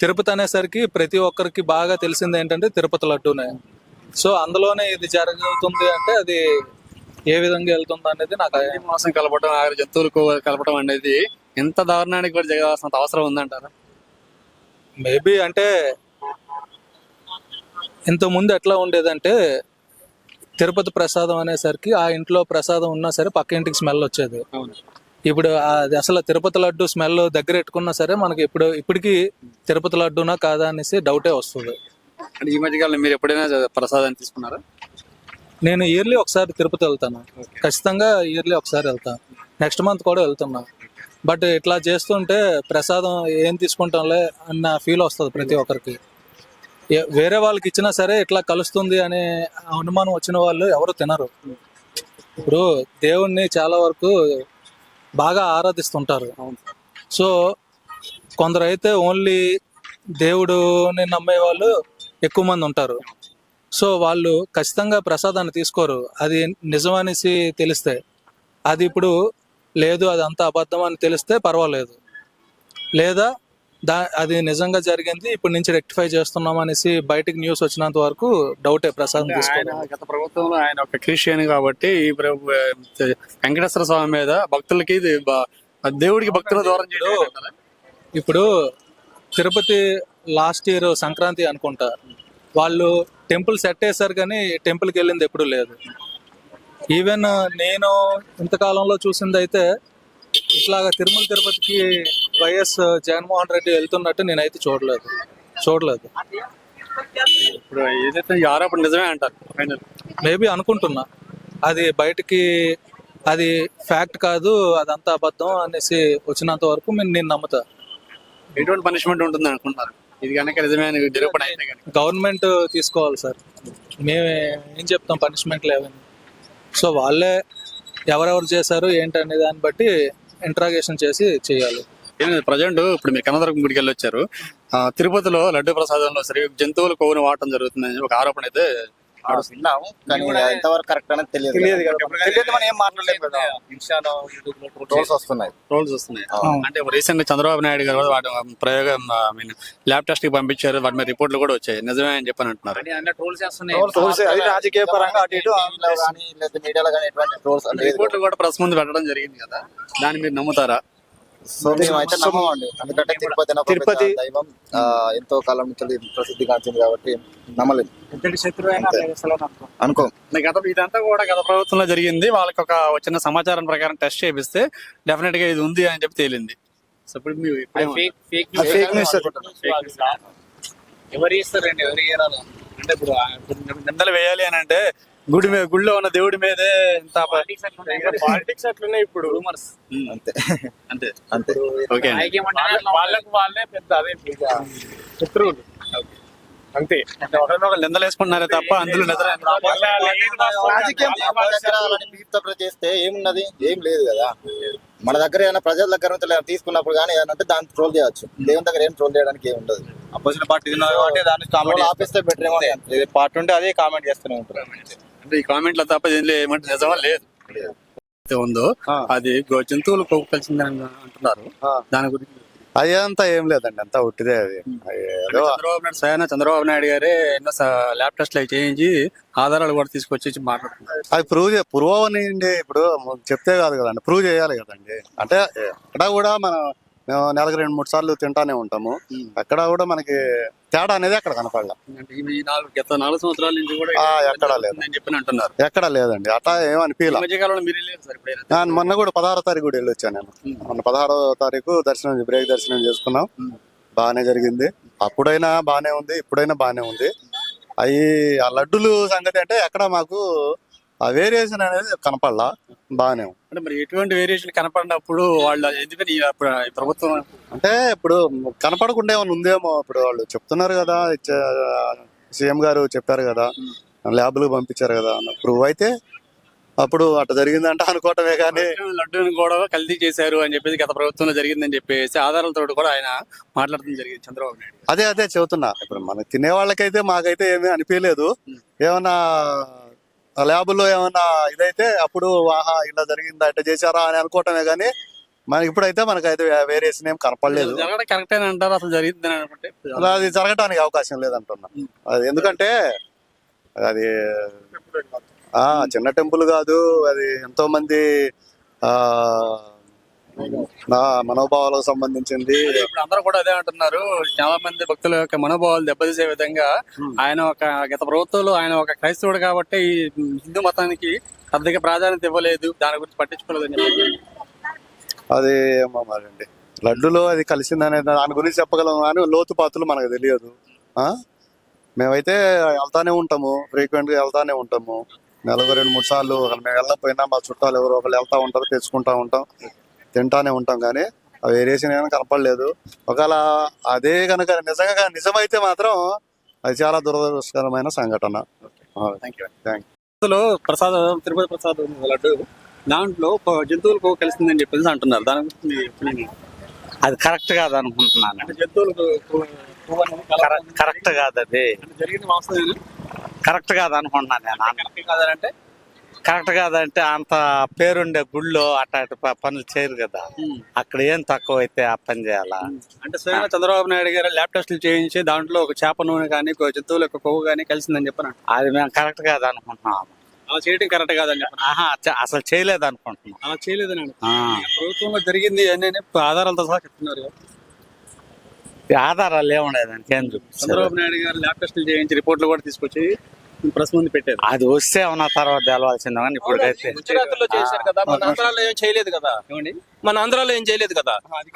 తిరుపతి అనేసరికి ప్రతి ఒక్కరికి బాగా తెలిసింది ఏంటంటే తిరుపతి లడ్డూనే. సో అందులోనే ఇది జరుగుతుంది అంటే అది ఏ విధంగా వెళ్తుందో అనేది నాకు మాంసం కలపడం, ఆఖరి జంతువులకు కలపడం అనేది ఎంత దారుణానికి కూడా జరగాల్సినంత అవసరం ఉందంటారా? మేబీ అంటే ఇంత ముందు ఎట్లా ఉండేదంటే తిరుపతి ప్రసాదం అనేసరికి ఆ ఇంట్లో ప్రసాదం ఉన్నా సరే పక్క ఇంటికి స్మెల్ వచ్చేది. ఇప్పుడు అది అసలు తిరుపతి లడ్డు స్మెల్ దగ్గర పెట్టుకున్నా సరే మనకి ఇప్పటికీ తిరుపతి లడ్డూనా కాదా అనేసి డౌటే వస్తుంది. అంటే ఈ మధ్యకాలంలో మీరు ఎప్పుడైనా ప్రసాదాన్ని తీసుకున్నారా? నేను ఇయర్లీ ఒకసారి తిరుపతి వెళ్తాను, ఖచ్చితంగా ఇయర్లీ ఒకసారి వెళ్తాను. నెక్స్ట్ మంత్ కూడా వెళ్తున్నా. బట్ ఇట్లా చేస్తుంటే ప్రసాదం ఏం తీసుకుంటాంలే అన్న ఫీల్ వస్తుంది ప్రతి ఒక్కరికి. వేరే వాళ్ళకి ఇచ్చినా సరే ఇట్లా కలుస్తుంది అనే అనుమానం వచ్చిన వాళ్ళు ఎవరు తినరు. ఇప్పుడు దేవుణ్ణి చాలా వరకు బాగా ఆరాధిస్తుంటారు. సో కొందరు అయితే ఓన్లీ దేవుడుని నమ్మే వాళ్ళు ఎక్కువ మంది ఉంటారు. సో వాళ్ళు ఖచ్చితంగా ప్రసాదాన్ని తీసుకోరు అది నిజమనేసి తెలిస్తే. అది ఇప్పుడు లేదు అది అంత అబద్ధం అని తెలిస్తే పర్వాలేదు, లేదా అది నిజంగా జరిగింది ఇప్పటి నుంచి రెక్టిఫై చేస్తున్నాం అనేసి బయటకు న్యూస్ వచ్చినంత వరకు డౌటే ప్రసాదం తీసుకోవడం. గత ప్రభుత్వంలో ఆయన ఒక క్రిస్టియన్ కాబట్టి ఈ వెంకటేశ్వర స్వామి మీద భక్తులకి దేవుడికి భక్తుల దూరం చేయడం. ఇప్పుడు తిరుపతి లాస్ట్ ఇయర్ సంక్రాంతి అనుకుంటా వాళ్ళు టెంపుల్ సెట్ వేశారు కానీ టెంపుల్కి వెళ్ళింది ఎప్పుడు లేదు. ఈవెన్ నేను ఇంతకాలంలో చూసింది అయితే ఇట్లాగా తిరుపతికి వైఎస్ జగన్మోహన్ రెడ్డి వెళ్తున్నట్టు నేనైతే చూడలేదు. ఇప్పుడు ఏదైతే ఈ ఆరోపణ నిజమే అంటారు? మేబీ అనుకుంటున్నా అది బయటికి అది ఫ్యాక్ట్ కాదు అదంతా అబద్ధం అనేసి వచ్చినంత వరకు నేను నమ్ముతా. ఎటువంటి పనిష్మెంట్ ఉంటుంది అనుకుంటున్నారు ఇది కనుక నిజమే నిరూపణ అయితే? గవర్నమెంట్ తీసుకోవాలి సార్, మేము ఏం చెప్తాం పనిష్మెంట్ లేవని. సో వాళ్ళే ఎవరెవరు చేశారు ఏంటనే దాన్ని బట్టి ఇంట్రాగేషన్ చేసి చేయాలి. ప్రజెంట్ ఇప్పుడు మీరు కనకదుర్గం గుడికి వెళ్ళి వచ్చారు. తిరుపతిలో లడ్డు ప్రసాదంలో సరే జంతువులు కొవ్వును వాడటం జరుగుతుందని ఒక ఆరోపణ అయితే విన్నాము, కానీ ఎంతవరకు కరెక్ట్ అనేది తెలియదు. మనం ఏం మాట్లాడలేదు కదా. ఇన్స్టాలో ట్రోల్స్ వస్తున్నాయి. అంటే రీసెంట్ చంద్రబాబు నాయుడు గారు కూడా వాటి ప్రయోగం ల్యాబ్ టెస్ట్ కి పంపించారు, వాటి మీద రిపోర్ట్లు కూడా వచ్చాయి, నిజమే అని చెప్పని అంటున్నారు. అది రాజకీయ పరంగా అటు ఇటు కానీ లేదా మీడియాలో కానీ ఎటువంటి ట్రోల్స్ రిపోర్ట్లు కూడా ప్రెస్ ముందు పెట్టడం జరిగింది కదా, దాన్ని మీరు నమ్ముతారా? సో మేమైతే నమ్మమండి, ఎందుకంటే తిరుపతి దైవం ఎంతో కాలం నుంచి ప్రసిద్ధి కాంచింది కాబట్టి నమ్మలేదు అనుకో. ఇదంతా కూడా గత ప్రభుత్వంలో జరిగింది, వాళ్ళకి ఒక చిన్న సమాచారం ప్రకారం టెస్ట్ చేపిస్తే డెఫినెట్ గా ఇది ఉంది అని చెప్పి తేలింది. సో ఇప్పుడు ఫేక్ న్యూస్ ఎవరు ఇస్తారండి, ఎవరు ఇయ్యాలి అంటే ఇప్పుడు నిందలు వేయాలి అని అంటే గుడిలో ఉన్న దేవుడి మీదే పాలిటిక్స్ అట్లున్నాయి ఇప్పుడు. అంతే అంతే ఓకే. వాళ్ళకు వాళ్ళే పెద్ద అదే శత్రువులు అంతే. ఒకరు నిందలు వేసుకుంటున్నారే తప్ప అందులో రాజకీయం చేస్తే ఏమున్నది, ఏం లేదు కదా. మన దగ్గర ఏమైనా ప్రజల దగ్గర నుంచి తీసుకున్నప్పుడు కానీ ఏదంటే దాన్ని ట్రోల్ చేయొచ్చు, దేవుని దగ్గర ఏం ట్రోల్ చేయడానికి ఏమి ఉండదు. అపోజిషన్ పార్టీ దాన్ని ఆపేస్తే బెటర్ ఏమో. పార్టీ ఉంటే అదే కామెంట్ చేస్తూనే ఉంటారు. అంటే ఈ కామెంట్ల తప్ప దీనిలో ఏమంటే నిజమా లేదు ఉందో అది జంతువులు కొవ్వు కలిసిందని అంటున్నారు, దాని గురించి అయ్యంతా ఏం లేదండి, అంతా ఉట్టిదే. అది చంద్రబాబు నాయుడు గారే ఎన్నో ల్యాబ్ టెస్ట్లు చేయించి ఆధారాలు కూడా తీసుకొచ్చి మాట్లాడుతున్నారు. అది ప్రూవ్ అవ్వనివ్వండి, ఇప్పుడు చెప్తే కాదు కదండి, ప్రూవ్ చేయాలి కదండి. అంటే ఎక్కడ కూడా మనం నెలకు 2-3 సార్లు తింటానే ఉంటాము, అక్కడ కూడా మనకి తేడా అనేది అక్కడ కనపడలా. గత 4 సంవత్సరాల నుంచి కూడా ఎక్కడా లేదు అంటున్నారు, ఎక్కడా లేదండి, అట్లా ఏమనిపించలే. మొన్న కూడా 16వ తారీఖు కూడా వెళ్ళి వచ్చాను నేను. మొన్న 16వ తారీఖు దర్శనం బ్రేక్ దర్శనం చేసుకున్నాం, బాగానే జరిగింది. అప్పుడైనా బాగానే ఉంది, ఇప్పుడైనా బాగానే ఉంది. అవి ఆ లడ్డులు సంగతి అంటే ఎక్కడ మాకు ఆ వేరియేషన్ అనేది కనపడలా, బాగానే ఉంది. అంటే మరి ఎటువంటి వేరియేషన్ కనపడినప్పుడు వాళ్ళు ఎందుకని ప్రభుత్వం అంటే ఇప్పుడు కనపడకుండా ఏమైనా ఉందేమో. ఇప్పుడు వాళ్ళు చెప్తున్నారు కదా, సీఎం గారు చెప్పారు కదా, ల్యాబ్లు పంపించారు కదా, ప్రూవ్ అయితే అప్పుడు అట్లా జరిగిందంటే అనుకోవటమే. కానీ లడ్డూని కూడా కల్తీ చేశారు అని చెప్పేసి గత ప్రభుత్వంలో జరిగిందని చెప్పేసి ఆధారాలతో కూడా ఆయన మాట్లాడటం జరిగింది చంద్రబాబు నాయుడు. అదే చెబుతున్నా. ఇప్పుడు మనకి తినే వాళ్ళకైతే మాకైతే ఏమీ అనిపించలేదు. ఏమన్నా ల్యాబుల్లో ఏమన్నా ఇదైతే అప్పుడు ఆహా ఇలా జరిగిందా ఇట్లా చేశారా అని అనుకోవటమే. కానీ మనకి ఇప్పుడైతే మనకైతే వేరియేషన్ ఏం కనపడలేదు. కరెక్ట్ అని అంటారు, అసలు జరిగిందని అనుకుంటే అది జరగటానికి అవకాశం లేదంటున్నా. అది ఎందుకంటే అది చిన్న టెంపుల్ కాదు అది, ఎంతో మంది ఆ నా మనోభావాలకు సంబంధించింది. ఇప్పుడు అందరూ కూడా అదే అంటున్నారు, చాలా మంది భక్తుల యొక్క మనోభావాలు దెబ్బతీసే విధంగా ఆయన ఒక గత ప్రభుత్వంలో ఆయన ఒక క్రైస్తవుడు కాబట్టి ఈ హిందూ మతానికి పెద్దగా ప్రాధాన్యత ఇవ్వలేదు, దాని గురించి పట్టించుకోలేదని చెప్పి. అది ఏమో మరండి, లడ్డులో అది కలిసిందనే దాని గురించి చెప్పగలం కానీ లోతుపాతులు మనకు తెలియదు. మేమైతే వెళ్తానే ఉంటాము, ఫ్రీక్వెంట్ గా వెళ్తానే ఉంటాము. నెలకు 2-3 సార్లు మేము వెళ్ళకపోయినా మా చుట్టాలు ఎవరు ఒకళ్ళు వెళ్తా ఉంటారు, తెచ్చుకుంటా ఉంటాం, తింటానే ఉంటాం. కానీ ఆ వేరియేషన్ ఏమైనా కనపడలేదు. ఒకవేళ అదే కనుక నిజమైతే మాత్రం అది చాలా దురదృష్టకరమైన సంఘటన. ప్రసాదం తిరుపతి ప్రసాదం లడ్డు దాంట్లో జంతువులకు కలిసిందని చెప్పేసి అంటున్నారు, దాని గురించి అది కరెక్ట్ కాదు అనుకుంటున్నాను. జంతువులకు కరెక్ట్ కాదు, అది జరిగిన వాస్తవం కరెక్ట్ కాదు అనుకుంటున్నాను నేను. కాదంటే కరెక్ట్ కాదంటే అంత పేరుండే గుళ్ళో అట్లాంటి పనులు చేయరు కదా, అక్కడ ఏం తక్కువ అయితే ఆ పని చేయాలా? అంటే స్వయంగా చంద్రబాబు నాయుడు గారు ల్యాబ్ టెస్టులు చేయించి దాంట్లో ఒక చేప నూనె కానీ జంతువుల యొక్క కొవ్వు కానీ కలిసిందని చెప్పాను. అది మేము కరెక్ట్ కాదు అనుకుంటున్నాం. అలా చేయడం కరెక్ట్ కాదని చెప్పాను. అసలు చేయలేదు అనుకుంటున్నాం. అలా చేయలేదని ప్రభుత్వంలో జరిగింది అని ఆధారాలతో సహా చెప్తున్నారు. ఆధారాలు ఏముండేదానికి ఏం చూపిస్తారు? చంద్రబాబు నాయుడు గారు ల్యాబ్ టెస్టులు చేయించి రిపోర్ట్లు కూడా తీసుకొచ్చి ప్రెస్ ముందు పెట్టారు. అది వస్తే ఉన్న తర్వాత తెలవాల్సిందే కానీ ఇప్పటికైతే గుజరాత్ లో చేశారు కదా, మన ఆంధ్రాలో ఏం చేయలేదు కదా. మన ఆంధ్రాలో ఏం చేయలేదు కదా. అది